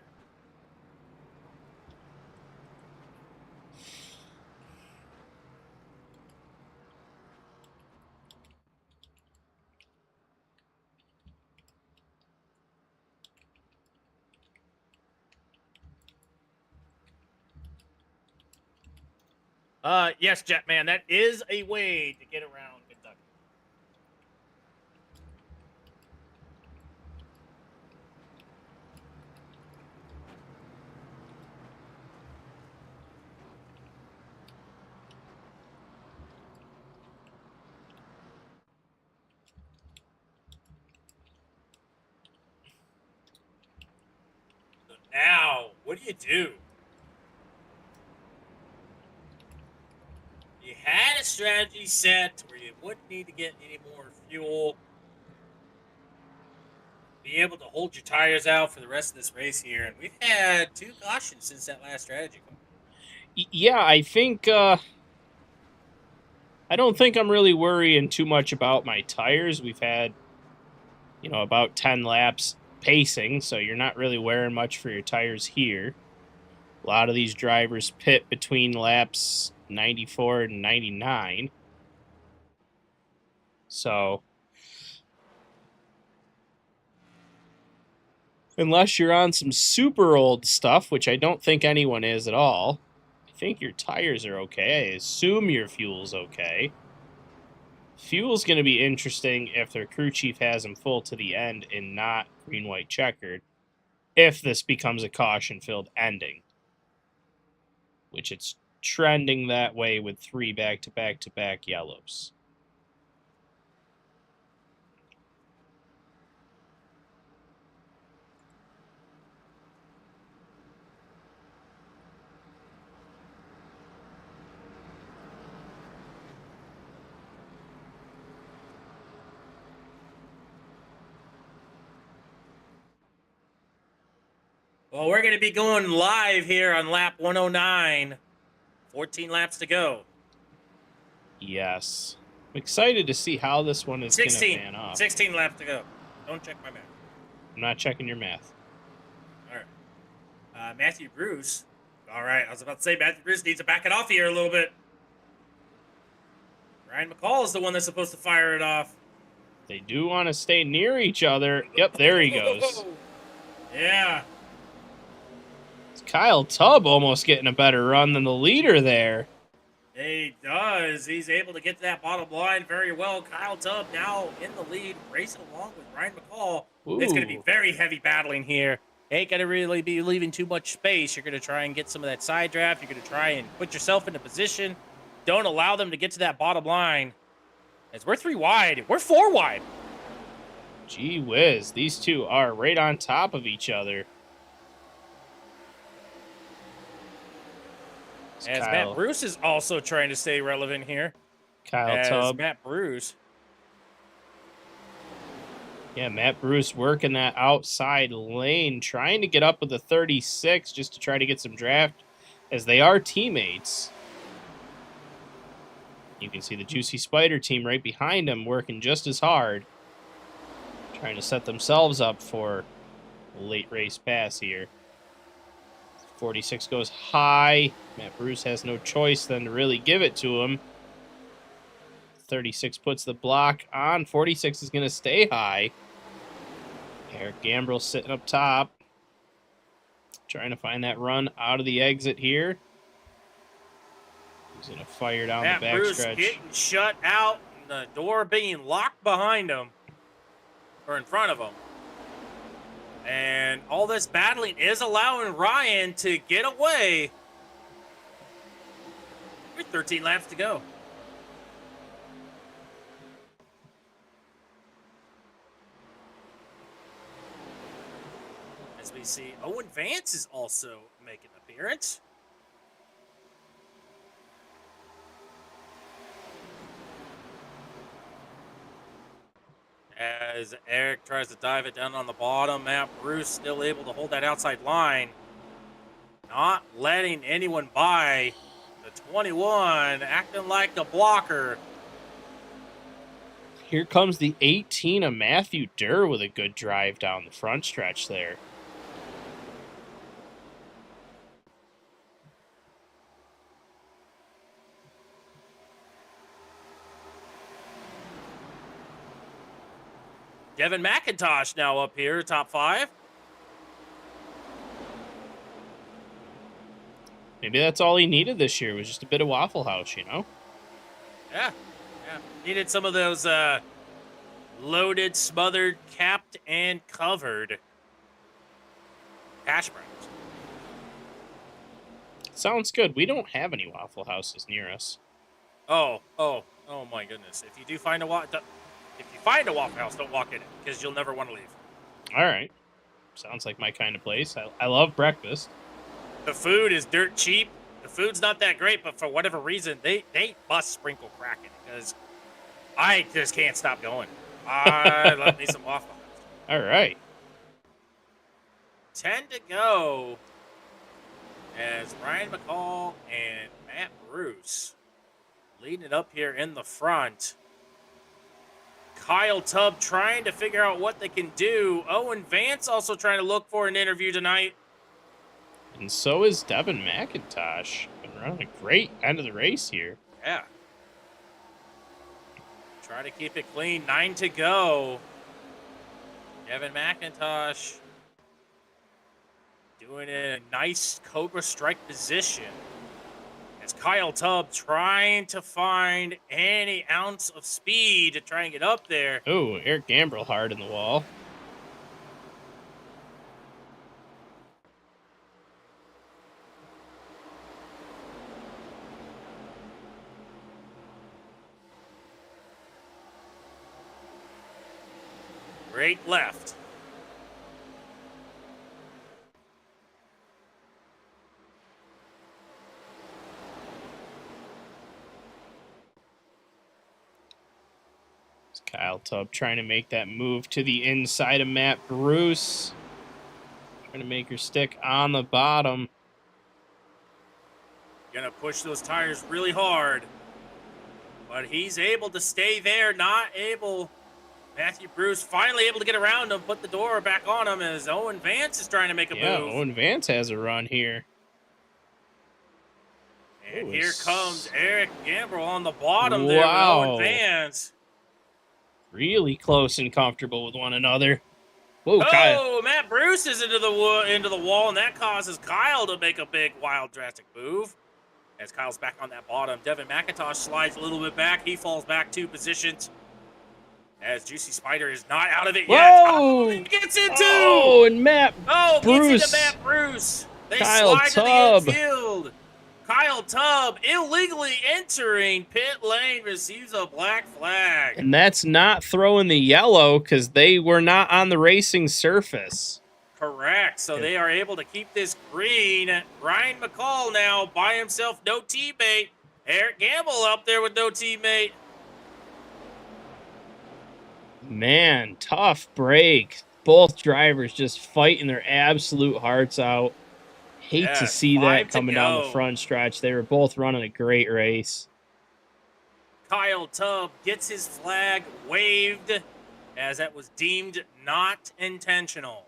Yes, Jetman, that is a way to get around Kentucky. Now, what do? You had a strategy set where you wouldn't need to get any more fuel. Be able to hold your tires out for the rest of this race here, and we've had 2 cautions since that last strategy call. Yeah, I think I don't think I'm really worrying too much about my tires. We've had, about 10 laps pacing, so you're not really wearing much for your tires here. A lot of these drivers pit between laps 94 and 99. So, unless you're on some super old stuff, which I don't think anyone is at all, I think your tires are okay. I assume your fuel's okay. Fuel's going to be interesting if their crew chief has them full to the end and not green, white, checkered, if this becomes a caution-filled ending, which it's trending that way with 3 back-to-back-to-back yellows. Well, we're going to be going live here on lap 109. 14 laps to go. Yes. I'm excited to see how this one is going to 16. pan off. 16 laps to go. Don't check my math. I'm not checking your math. All right. Matthew Bruce. All right. I was about to say Matthew Bruce needs to back it off here a little bit. Ryan McCall is the one that's supposed to fire it off. They do want to stay near each other. Yep, there he goes. Yeah. It's Kyle Tubb almost getting a better run than the leader there. He does. He's able to get to that bottom line very well. Kyle Tubb now in the lead, racing along with Ryan McCall. Ooh. It's going to be very heavy battling here. Ain't going to really be leaving too much space. You're going to try and get some of that side draft. You're going to try and put yourself into position. Don't allow them to get to that bottom line. As we're 3 wide. We're 4 wide. Gee whiz. These two are right on top of each other. As Matt Bruce is also trying to stay relevant here. Kyle Tubb. Matt Bruce. Yeah, Matt Bruce working that outside lane, trying to get up with the 36 just to try to get some draft, as they are teammates. You can see the Juicy Spider team right behind him working just as hard, trying to set themselves up for a late race pass here. 46 goes high. Matt Bruce has no choice than to really give it to him. 36 puts the block on. 46 is going to stay high. Eric Gambrill sitting up top. Trying to find that run out of the exit here. He's going to fire down Matt the Bruce backstretch. getting shut out, and the door being locked behind him, or in front of him. And all this battling is allowing Ryan to get away. With 13 laps to go. As we see, Owen Vance is also making an appearance. As Eric tries to dive it down on the bottom, Matt Bruce still able to hold that outside line. Not letting anyone by. The 21 acting like the blocker. Here comes the 18 of Matthew Durr with a good drive down the front stretch there. Devin McIntosh now up here, top 5. Maybe that's all he needed this year, was just a bit of Waffle House, you know? Yeah. Needed some of those loaded, smothered, capped, and covered hash browns. Sounds good. We don't have any Waffle Houses near us. Oh my goodness! If you find a Waffle House, don't walk in it because you'll never want to leave. All right. Sounds like my kind of place. I love breakfast. The food is dirt cheap. The food's not that great, but for whatever reason, they must sprinkle crack in it because I just can't stop going. I love me some Waffle House. All right. 10 to go as Ryan McCall and Matt Bruce leading it up here in the front. Kyle Tubb trying to figure out what they can do. Owen Vance also trying to look for an interview tonight. And so is Devin McIntosh. Been running a great end of the race here. Yeah. Try to keep it clean. 9 to go. Devin McIntosh doing it in a nice Cobra strike position. As Kyle Tubb trying to find any ounce of speed to try and get up there. Oh, Eric Gambrell hard in the wall. Great left. Kyle Tubb trying to make that move to the inside of Matt Bruce. Trying to make her stick on the bottom. Gonna push those tires really hard. But he's able to stay there, not able. Matthew Bruce finally able to get around him, put the door back on him as Owen Vance is trying to make a move. Owen Vance has a run here. And here comes Eric Gambrell on the bottom there with Owen Vance. Really close and comfortable with one another. Whoa, oh, Kyle. Matt Bruce is into the wall, and that causes Kyle to make a big, wild, drastic move. As Kyle's back on that bottom, Devin McIntosh slides a little bit back. He falls back 2 positions. As Juicy Spider is not out of it yet. Whoa! He gets into. Oh, and Matt Bruce. Gets into Matt Bruce. They Kyle slide Tubb. to the infield. Kyle Tubb illegally entering pit lane receives a black flag. And that's not throwing the yellow because they were not on the racing surface. Correct. So they are able to keep this green. Ryan McCall now by himself, no teammate. Eric Gamble up there with no teammate. Man, tough break. Both drivers just fighting their absolute hearts out. Hate to see that coming down the front stretch. They were both running a great race. Kyle Tubb gets his flag waved as that was deemed not intentional.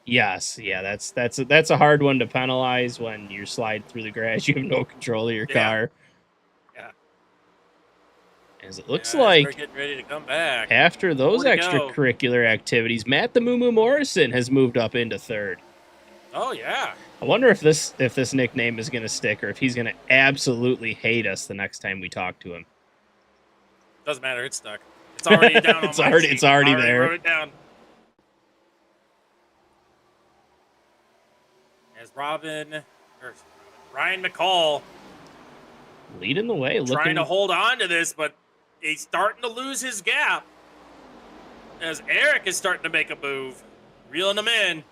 Yes, yeah, that's a hard one to penalize when you're sliding through the grass. You have no control of your car. Yeah. As it looks like we're getting ready to come back. After those extracurricular activities, Matt the Moo Moo Morrison has moved up into third. Oh yeah. I wonder if this nickname is going to stick or if he's going to absolutely hate us the next time we talk to him. Doesn't matter. It's stuck. It's already down on my sheet. It's already there. Wrote it down. As Ryan McCall leading the way, trying to hold on to this, but he's starting to lose his gap. As Eric is starting to make a move, reeling him in.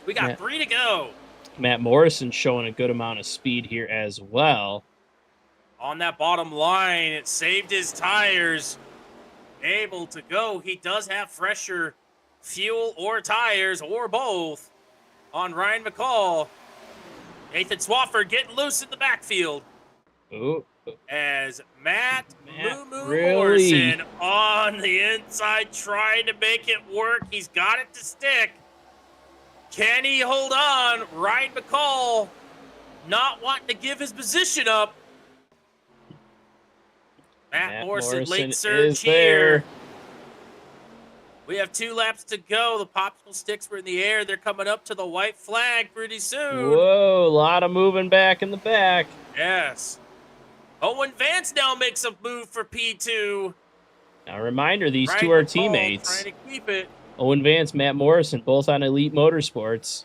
We got 3 to go. Matt Morrison showing a good amount of speed here as well. On that bottom line, it saved his tires. Able to go. He does have fresher fuel or tires or both on Ryan McCall. Nathan Swafford getting loose in the backfield. Ooh. As Matt Moo Moo Morrison on the inside trying to make it work. He's got it to stick. Can he hold on? Ryan McCall not wanting to give his position up. Matt Morrison late surge here. We have 2 laps to go. The popsicle sticks were in the air. They're coming up to the white flag pretty soon. Whoa, a lot of moving back in the back. Yes. Owen Vance now makes a move for P2. Now, a reminder, these Ryan two are McCall teammates. trying to keep it. Owen Vance, Matt Morrison, both on Elite Motorsports.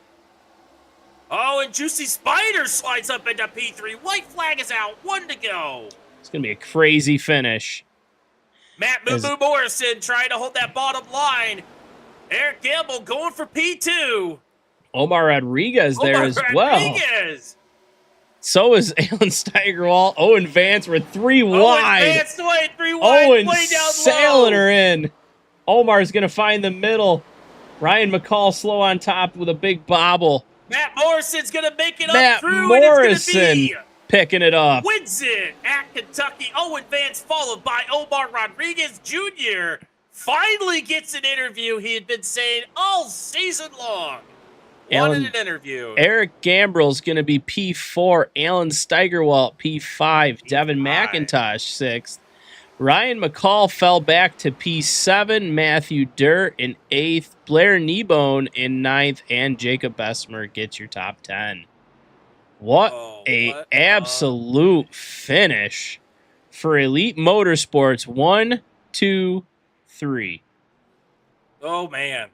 Oh, and Juicy Spider slides up into P3. White flag is out. 1 to go. It's going to be a crazy finish. Matt Moo Moo Morrison trying to hold that bottom line. Eric Gamble going for P2. Omar Rodriguez there as well. So is Alan Steigerwald. Owen Vance were 3 wide. Owen Vance away, 3 wide. Owen way down sailing low. her in. Omar's going to find the middle. Ryan McCall slow on top with a big bobble. Matt Morrison's going to make it Matt up through. Morrison and it's gonna be picking it up. wins it at Kentucky. Owen Vance followed by Omar Rodriguez Jr. finally gets an interview he had been saying all season long. Wanted an interview. Eric Gambrell's going to be P4. Alan Steigerwalt, P5. Devin McIntosh, 6th. Ryan McCall fell back to P7. Matthew Durr in 8th. Blair Kneebone in 9th. And Jacob Bessemer gets your top 10. What an absolute finish for Elite Motorsports. 1, 2, 3. Oh, man.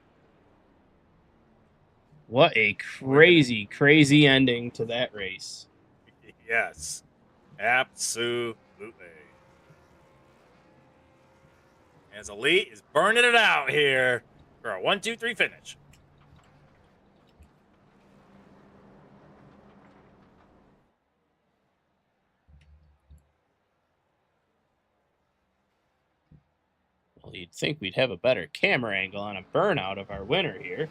What a crazy, crazy ending to that race. Yes, absolutely. As Elite is burning it out here for a 1, 2, 3 finish. Well, you'd think we'd have a better camera angle on a burnout of our winner here.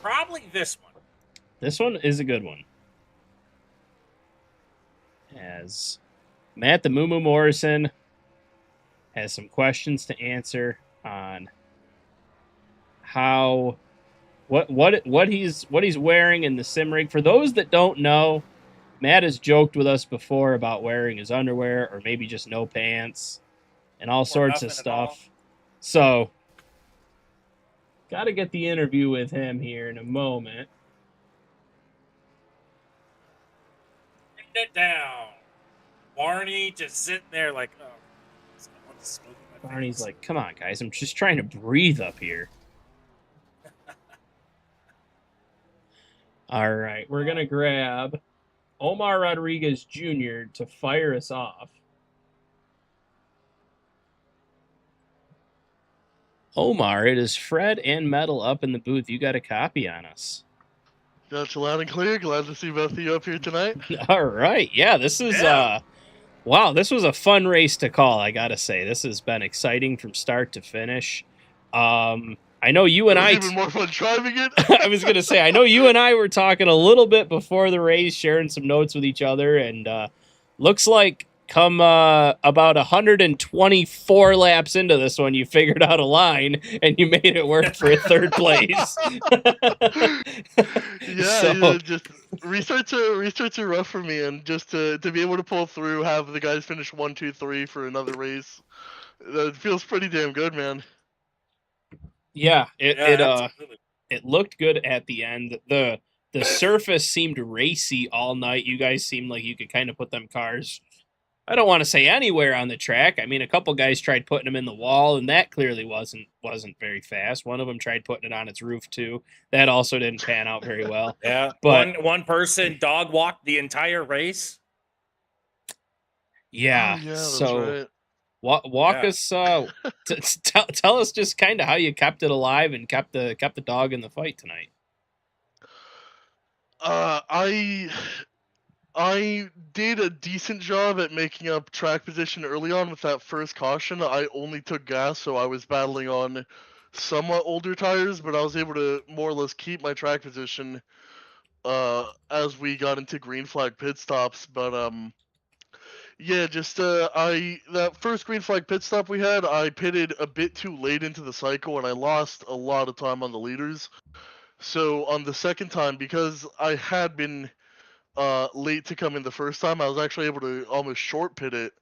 Probably this one. This one is a good one. As Matt the Moo Moo Morrison has some questions to answer on how what he's wearing in the sim rig. For those that don't know, Matt has joked with us before about wearing his underwear or maybe just no pants and all sorts of stuff. So got to get the interview with him here in a moment. Bring it down. Barney just sitting there like, oh, Barney's like, come on, guys. I'm just trying to breathe up here. All right. We're going to grab Omar Rodriguez Jr. to fire us off. Omar, it is Fred and Metal up in the booth. You got a copy on us. That's loud and clear. Glad to see both of you up here tonight. All right. Yeah, this is wow, this was a fun race to call, I got to say. This has been exciting from start to finish. I know you and I even more fun driving it. I was going to say, I know you and I were talking a little bit before the race, sharing some notes with each other, and looks like come about 124 laps into this one, you figured out a line and you made it work for a third place. Yeah, just restarts are rough for me, and just to be able to pull through, have the guys finish 1, 2, 3 for another race, that feels pretty damn good, man. Yeah, it looked good at the end. The surface seemed racy all night. You guys seemed like you could kind of put them cars, I don't want to say anywhere on the track. I mean, a couple guys tried putting them in the wall, and that clearly wasn't very fast. One of them tried putting it on its roof too. That also didn't pan out very well. Yeah, but one person dog walked the entire race. Yeah, yeah, so right. walk us. Tell us just kind of how you kept it alive and kept the dog in the fight tonight. I did a decent job at making up track position early on with that first caution. I only took gas, so I was battling on somewhat older tires, but I was able to more or less keep my track position as we got into green flag pit stops. But yeah, just that first green flag pit stop we had, I pitted a bit too late into the cycle, and I lost a lot of time on the leaders. So on the second time, because I had been late to come in the first time, I was actually able to almost short pit it,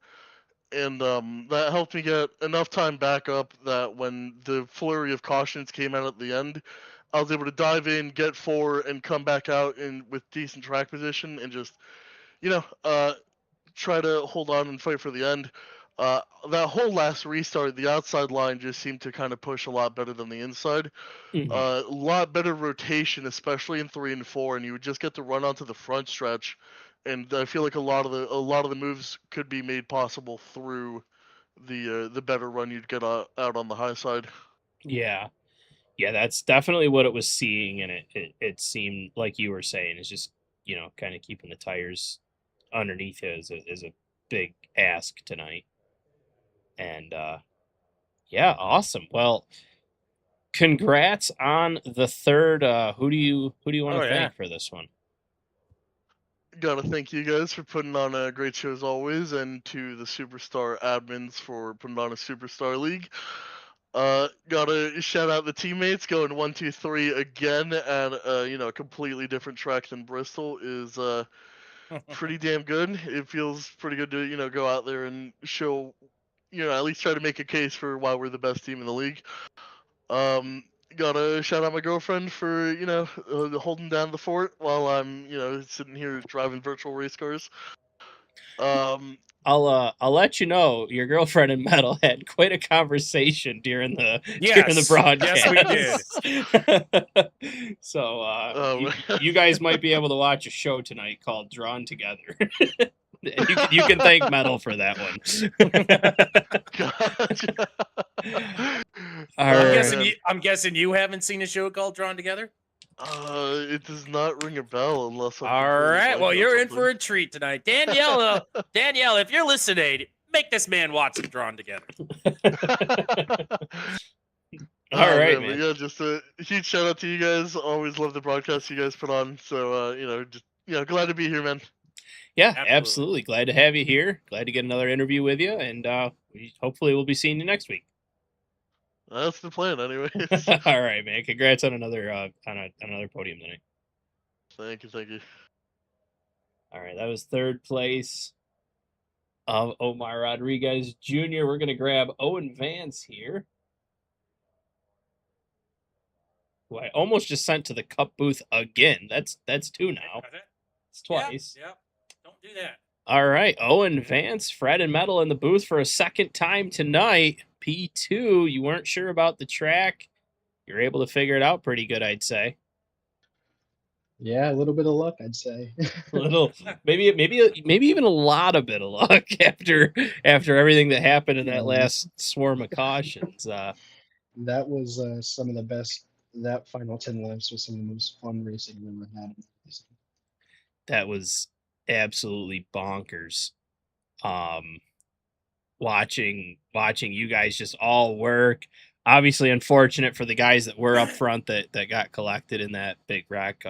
and that helped me get enough time back up that when the flurry of cautions came out at the end, I was able to dive in, get 4, and come back out with decent track position, and just try to hold on and fight for the end. That whole last restart, the outside line just seemed to kind of push a lot better than the inside. Mm-hmm. A lot better rotation, especially in 3 and 4, and you would just get to run onto the front stretch and I feel like a lot of the moves could be made possible through the better run you'd get out on the high side. Yeah. Yeah, that's definitely what it was seeing, and it seemed like you were saying is just, kind of keeping the tires underneath you is a big ask tonight. And yeah, awesome. Well, congrats on the third. Who do you want Oh, to yeah. thank for this one? Gotta thank you guys for putting on a great show as always, and to the Superstar admins for putting on a Superstar League. Gotta shout out the teammates going 1, 2, 3 again at a completely different track than Bristol is pretty damn good. It feels pretty good to go out there and show, at least try to make a case for why we're the best team in the league. Gotta shout out my girlfriend for holding down the fort while I'm sitting here driving virtual race cars. I'll let you know your girlfriend and Metal had quite a conversation during the Yes. broadcast. Yes, we did. So you guys might be able to watch a show tonight called Drawn Together. And you can thank Metal for that one. Gotcha. All right. I'm guessing you haven't seen a show called Drawn Together. It does not ring a bell unless I'm All completely right. blanking Well, on you're in something. for a treat tonight, Danielle. Danielle, if you're listening, make this man watch some Drawn Together. All right, man. man. But yeah, just a huge shout out to you guys. Always love the broadcast you guys put on. So glad to be here, man. Yeah, Absolutely. absolutely. Glad to have you here. Glad to get another interview with you, and hopefully we'll be seeing you next week. That's the plan, anyways. All right, man. Congrats on another another podium tonight. Thank you. All right, that was third place of Omar Rodriguez Jr. We're gonna grab Owen Vance here, who I almost just sent to the Cup booth again. That's two now. It's twice. Yep. Don't do that. All right, Owen Vance, Fred and Metal in the booth for a second time tonight. P2, you weren't sure about the track. You're able to figure it out pretty good, I'd say. Yeah, a little bit of luck, I'd say. A little, maybe even a lot of bit of luck after everything that happened in that last swarm of cautions. That was some of the best. That final 10 laps was some of the most fun racing I've ever had. That was absolutely bonkers. Watching you guys just all work. Obviously unfortunate for the guys that were up front that got collected in that big wreck.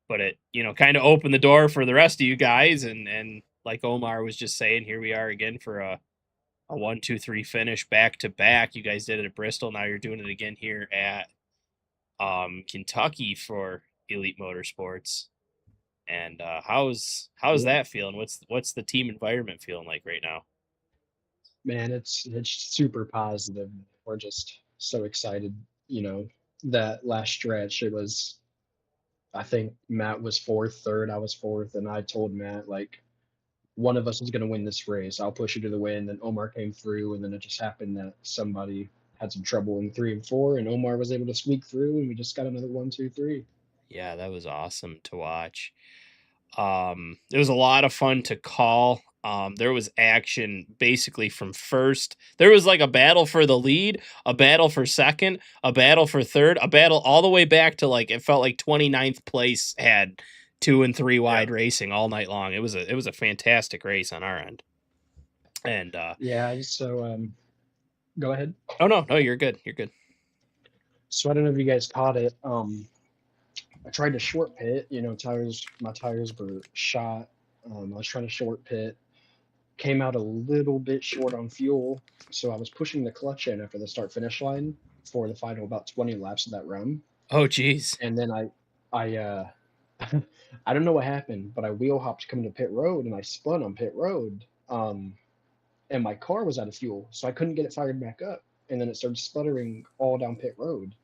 But it, kind of opened the door for the rest of you guys, and like Omar was just saying, here we are again for a 1, 2, 3 finish back to back. You guys did it at Bristol. Now you're doing it again here at Kentucky for Elite Motorsports. And how's that feeling? What's the team environment feeling like right now? Man, it's super positive. We're just so excited. That last stretch, it was, I think Matt was fourth, third, I was fourth, and I told Matt, like, one of us is going to win this race. I'll push you to the win. Then Omar came through, and then it just happened that somebody had some trouble in 3 and 4, and Omar was able to squeak through, and we just got another 1, 2, 3. Yeah, that was awesome to watch. It was a lot of fun to call. There was action basically from first. There was like a battle for the lead, a battle for second, a battle for third, a battle all the way back to it felt like 29th place had 2 and 3 wide racing all night long. It was a fantastic race on our end. And yeah, so go ahead. Oh no, you're good. You're good. So I don't know if you guys caught it. I tried to short pit, my tires were shot. I was trying to short pit, came out a little bit short on fuel. So I was pushing the clutch in after the start finish line for the final about 20 laps of that run. Oh, geez. And then I I don't know what happened, but I wheel hopped coming to pit road and I spun on pit road. And my car was out of fuel, so I couldn't get it fired back up. And then it started sputtering all down pit road.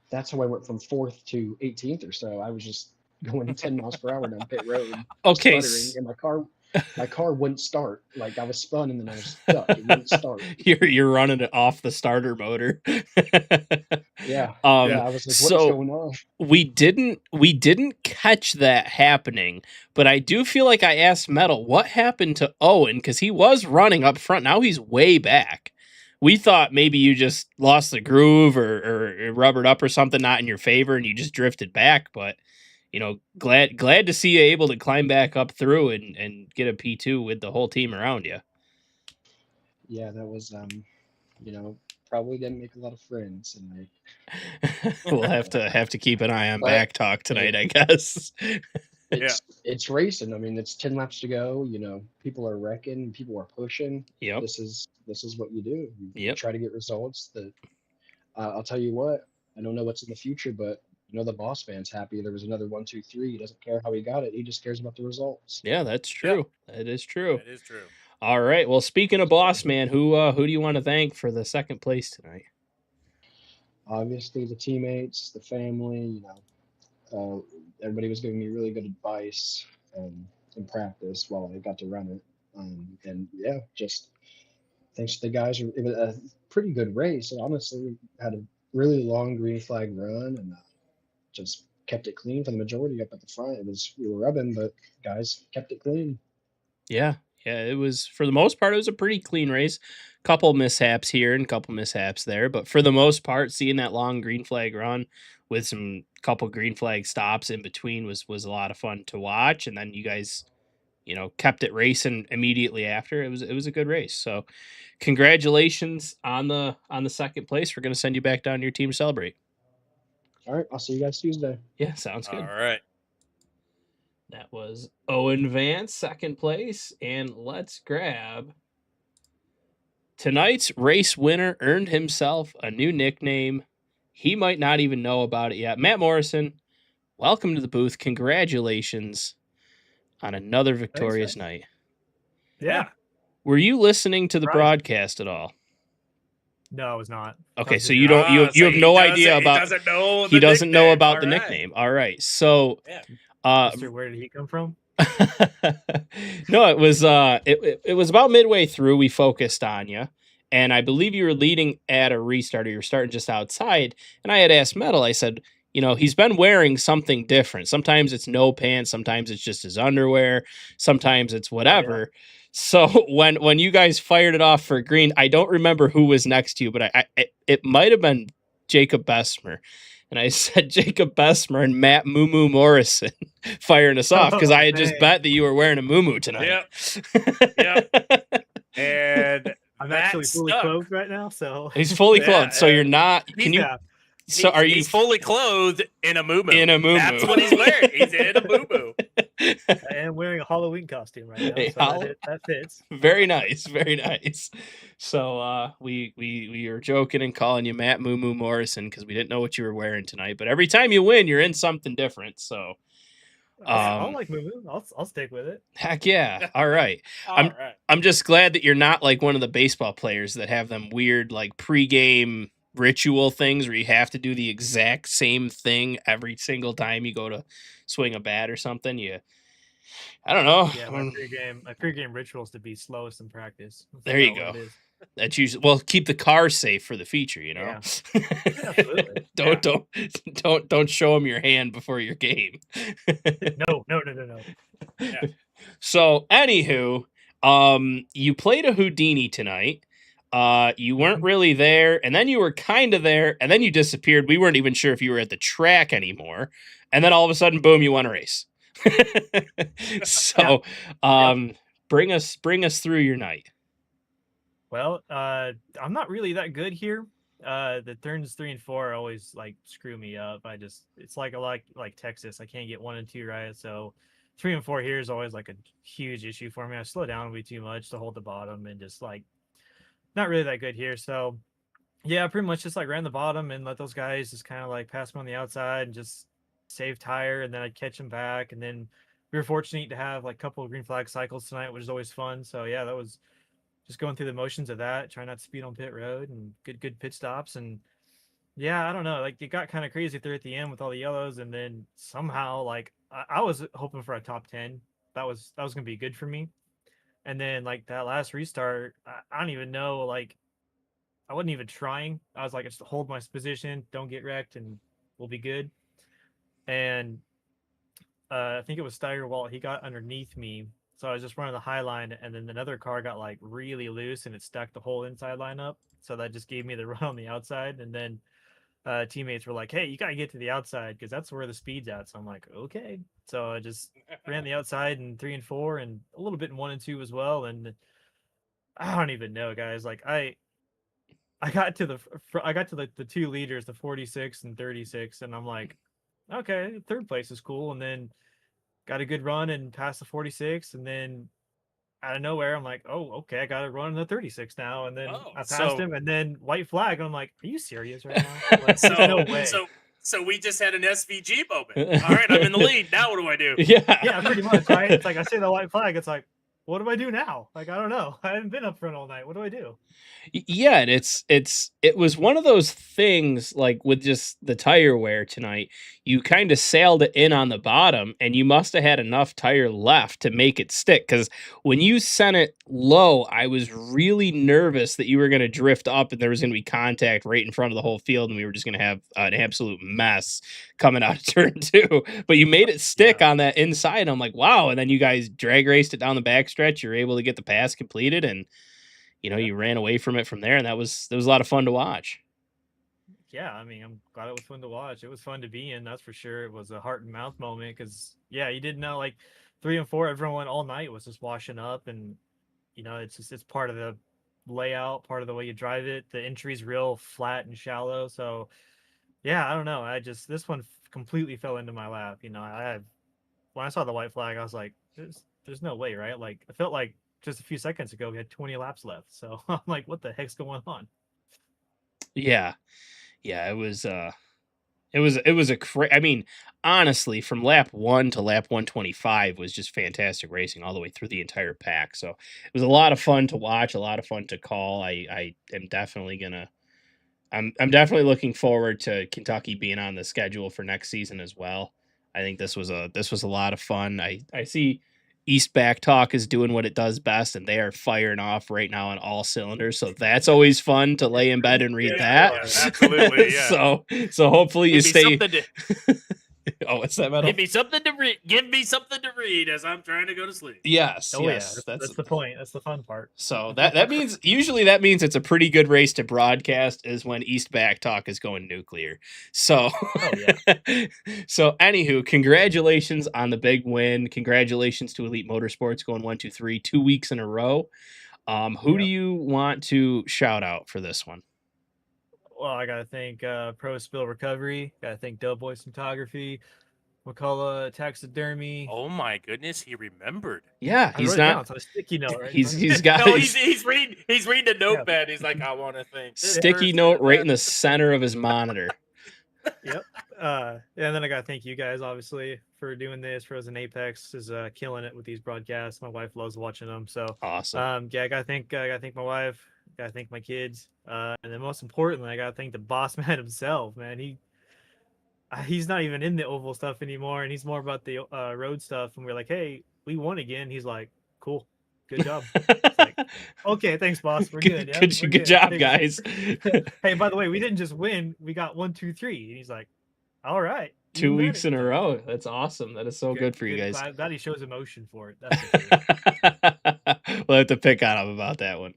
That's how I went from 4th to 18th or so. I was just going 10 miles per hour down pit road. Okay. Sputtering, and my car my car wouldn't start. Like I was spun and then I was stuck. It wouldn't start. You're running it off the starter motor. Yeah. um Yeah. I was like, what is so going on? we didn't catch that happening, but I do feel like I asked Metal what happened to Owen, because he was running up front. Now he's way back. We thought maybe you just lost the groove, or rubbered up or something not in your favor, and you just drifted back. But glad to see you able to climb back up through and get a P2 with the whole team around you. Yeah, that was probably didn't make a lot of friends and We'll have to keep an eye on But back talk tonight, I guess. it's racing. I mean, it's 10 laps to go. People are wrecking, people are pushing. Yep. This is what you do. You Yep. try to get results. That I'll tell you what. I don't know what's in the future, but the boss man's happy. There was another 1, 2, 3. He doesn't care how he got it. He just cares about the results. Yeah, that's true. That is true. That is true. All right. Well, speaking of boss man, who do you want to thank for the second place tonight? Obviously, the teammates, the family. Everybody was giving me really good advice in practice while I got to run it. And yeah, just thanks to the guys. It was a pretty good race. And honestly, we had a really long green flag run and just kept it clean for the majority up at the front. We were rubbing, but guys kept it clean. Yeah. It was, for the most part, it was a pretty clean race. Couple mishaps here and couple mishaps there, but for the most part, seeing that long green flag run with some couple green flag stops in between was a lot of fun to watch. And then you guys, kept it racing immediately after. It was a good race. So congratulations on the second place. We're going to send you back down to your team to celebrate. All right, I'll see you guys Tuesday. Yeah, sounds good. All right. That was Owen Vance, second place. And let's grab tonight's race winner. Earned himself a new nickname. He might not even know about it yet. Matt Morrison, welcome to the booth. Congratulations on another victorious night. Yeah. Were you listening to the broadcast at all? No, I was not. Okay, so you don't you have no idea about He doesn't know about the nickname. All right. So where did he come from? No, it was it was about midway through we focused on you, and I believe you were leading at a restart, or you were starting just outside, and I had asked Metal, I said, he's been wearing something different. Sometimes it's no pants, sometimes it's just his underwear, sometimes it's whatever. Oh, yeah. So when you guys fired it off for green, I don't remember who was next to you, but it might have been Jacob Bessemer. And I said Jacob Bessemer and Matt Moo Morrison firing us off, because I had just bet that you were wearing a moo tonight. Yep. And I'm actually fully clothed right now, so he's fully clothed. So you're not. Can you? So are you? He's fully clothed in a moo-moo. In a moo-moo. That's what he's wearing. He's in a moo-moo. I am wearing a Halloween costume right now, so that fits. Very nice, very nice. So we were joking and calling you Matt Moo Morrison because we didn't know what you were wearing tonight. But every time you win, you're in something different. So I don't like moo. I'll stick with it. Heck yeah! All right. I'm just glad that you're not like one of the baseball players that have them weird like pregame ritual things where you have to do the exact same thing every single time you go to swing a bat or something. I don't know. Yeah, my pregame ritual is to be slowest in practice. There you go. That's usually, well, keep the car safe for the feature, Yeah. Absolutely. Don't show them your hand before your game. No. Yeah. So anywho, you played a Houdini tonight. You weren't really there, and then you were kind of there, and then you disappeared. We weren't even sure if you were at the track anymore. And then all of a sudden, boom, you won a race. So, bring us through your night. Well, I'm not really that good here. The turns 3 and 4 always like screw me up. It's like Texas. I can't get 1 and 2 right. So 3 and 4 here is always like a huge issue for me. I slow down way too much to hold the bottom and just like not really that good here. So yeah, I pretty much just like ran the bottom and let those guys just kind of like pass me on the outside and just save tire, and then I'd catch them back. And then we were fortunate to have like a couple of green flag cycles tonight, which is always fun. So yeah, that was just going through the motions of that, trying not to speed on pit road and good pit stops. And yeah, I don't know, like it got kind of crazy there at the end with all the yellows. And then somehow like I was hoping for a top 10, was gonna be good for me. And then like that last restart, I don't even know, like I wasn't even trying. I was like, just hold my position, don't get wrecked, and we'll be good. And I think it was Steigerwalt. He got underneath me, so I was just running the high line, and then another car got like really loose, and it stuck the whole inside line up. So that just gave me the run on the outside, and then teammates were like, "Hey, you gotta get to the outside because that's where the speed's at." So I'm like, "Okay." So I just ran the outside in 3 and 4, and a little bit in 1 and 2 as well. And I don't even know, guys. Like I got to the 2 leaders, the 46 and 36, and I'm like, okay, third place is cool. And then got a good run and passed the 46, and then out of nowhere, I'm like, oh, okay, I got to run in the 36 now. And then Oh, I passed so- him, and then white flag. And I'm like, are you serious right now? Like, So, there's no way. so we just had an SVG moment. All right, I'm in the lead. Now what do I do? Yeah. Yeah, pretty much, right? It's like I see the white flag. It's like, what do I do now? Like, I don't know. I haven't been up front all night. What do I do? Yeah, and it was one of those things like with just the tire wear tonight. You kind of sailed it in on the bottom, and you must have had enough tire left to make it stick. Because when you sent it low, I was really nervous that you were going to drift up and there was going to be contact right in front of the whole field, and we were just going to have an absolute mess coming out of turn 2. But you made it stick on that inside. I'm like, wow! And then you guys drag raced it down the backstretch. You're able to get the pass completed, and you ran away from it from there, and that was a lot of fun to watch. Yeah, I mean, I'm glad it was fun to watch. It was fun to be in, that's for sure. It was a heart and mouth moment because, yeah, you didn't know, like 3 and 4, everyone all night was just washing up, and it's part of the layout, part of the way you drive it. The entry's real flat and shallow, so yeah, I don't know. This one completely fell into my lap. When I saw the white flag, I was like, there's no way, right? Like I felt like just a few seconds ago we had 20 laps left, so I'm like, what the heck's going on? Yeah, it was I mean, honestly, from lap 1 to lap 125 was just fantastic racing all the way through the entire pack. So it was a lot of fun to watch, a lot of fun to call. I am definitely gonna I'm definitely looking forward to Kentucky being on the schedule for next season as well. I think this was a lot of fun. I see East Back Talk is doing what it does best, and they are firing off right now on all cylinders. So that's always fun to lay in bed and read that. Yeah, absolutely. Yeah. So hopefully you stay. Oh, what's that, Metal? Give me something to read. Give me something to read as I'm trying to go to sleep. Yes. Oh yes. yeah, that's the point. That's the fun part. So that means it's a pretty good race to broadcast is when East Back Talk is going nuclear. So Oh yeah. So anywho, congratulations on the big win. Congratulations to Elite Motorsports going 1, 2, 3, 2 weeks in a row. Who do you want to shout out for this one? Well, I gotta thank Pro Spill Recovery. Gotta thank Doughboy Photography, McCullough Taxidermy. Oh my goodness, he remembered. Yeah, I wrote it down, it's on a sticky note. Right? He's got No, he's reading the notepad. He's like, I want to thank sticky note right in the center of his monitor. Yep. And then I gotta thank you guys obviously for doing this. Frozen Apex is killing it with these broadcasts. My wife loves watching them. So awesome. Yeah, I gotta thank my wife. Gotta thank my kids. And then most importantly, I gotta thank the boss man himself. Man, he's not even in the oval stuff anymore, and he's more about the road stuff. And we're like, hey, we won again. He's like, cool, good job. Like, okay, thanks, boss. We're good. Yeah, good job, guys. Hey, by the way, we didn't just win. We got 1, 2, 3. And he's like, all right. 2 weeks in a row. That's awesome. That is so good for you guys. That he shows emotion for it. That's for sure. We'll have to pick on him about that one.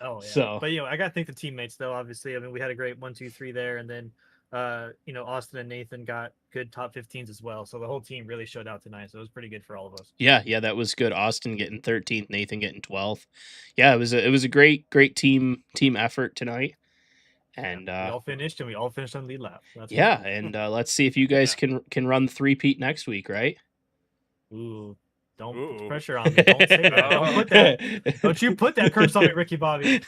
Oh yeah. So, but I gotta thank the teammates though. Obviously, I mean, we had a great 1, 2, 3 there, and then Austin and Nathan got good top 15s as well. So the whole team really showed out tonight. So it was pretty good for all of us. Yeah, that was good. Austin getting 13th, Nathan getting 12th. Yeah, it was a great team effort tonight. And we all finished on lead lap. And let's see if you guys can run 3-peat next week, right? Ooh. Don't put the pressure on me. Don't say that. Don't put that. Don't you put that curse on me, Ricky Bobby.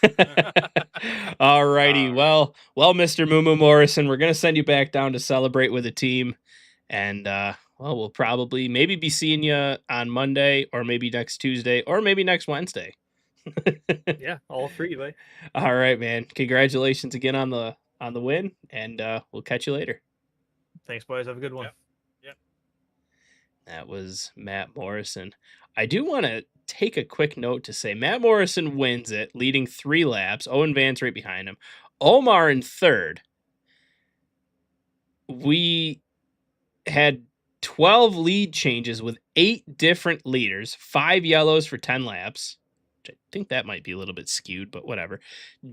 All righty. Well, Mr. Moo Morrison, we're gonna send you back down to celebrate with the team, and we'll probably maybe be seeing you on Monday, or maybe next Tuesday, or maybe next Wednesday. Yeah, all 3, buddy. All right, man. Congratulations again on the win, and we'll catch you later. Thanks, boys. Have a good one. Yep. That was Matt Morrison. I do want to take a quick note to say Matt Morrison wins it, leading 3 laps. Owen Vance right behind him. Omar in third. We had 12 lead changes with 8 different leaders, 5 yellows for 10 laps. Which I think that might be a little bit skewed, but whatever.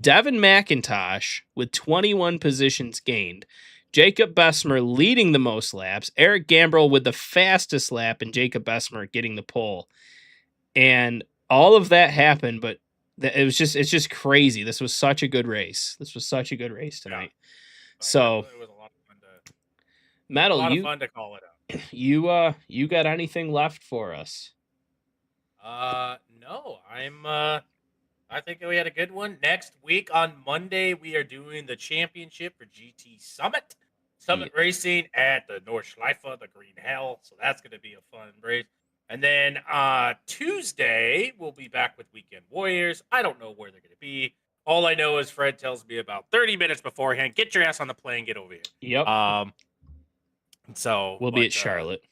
Devin McIntosh with 21 positions gained. Jacob Bessemer leading the most laps. Eric Gambrell with the fastest lap, and Jacob Bessemer getting the pole. And all of that happened, but it's just crazy. This was such a good race. Tonight. So it was a lot of fun to, Metal, fun to call it out. You got anything left for us? No, I think we had a good one. Next week on Monday, we are doing the championship for GT Summit. Racing at the Nordschleife, the Green Hell. So that's going to be a fun race. And then Tuesday, we'll be back with Weekend Warriors. I don't know where they're going to be. All I know is Fred tells me about 30 minutes beforehand, get your ass on the plane, get over here. Yep. So we'll be at Charlotte.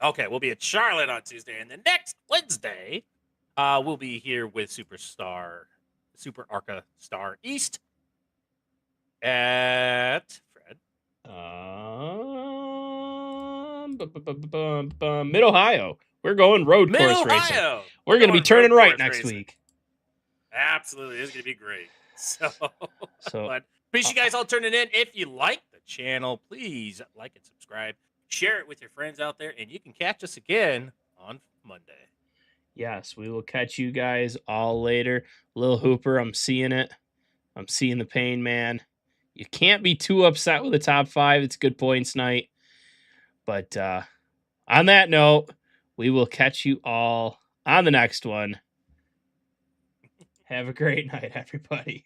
Okay, we'll be at Charlotte on Tuesday. And then next Wednesday, we'll be here with Super ARCA Star East at Fred. Mid-Ohio. We're going road course racing. We're going to be turning right next week. Absolutely. This is going to be great. So but appreciate you guys all turning in. If you like the channel, please like and subscribe. Share it with your friends out there, and you can catch us again on Monday. Yes, we will catch you guys all later. Lil Hooper, I'm seeing it. I'm seeing the pain, man. You can't be too upset with the top 5. It's good points night. But on that note, we will catch you all on the next one. Have a great night, everybody.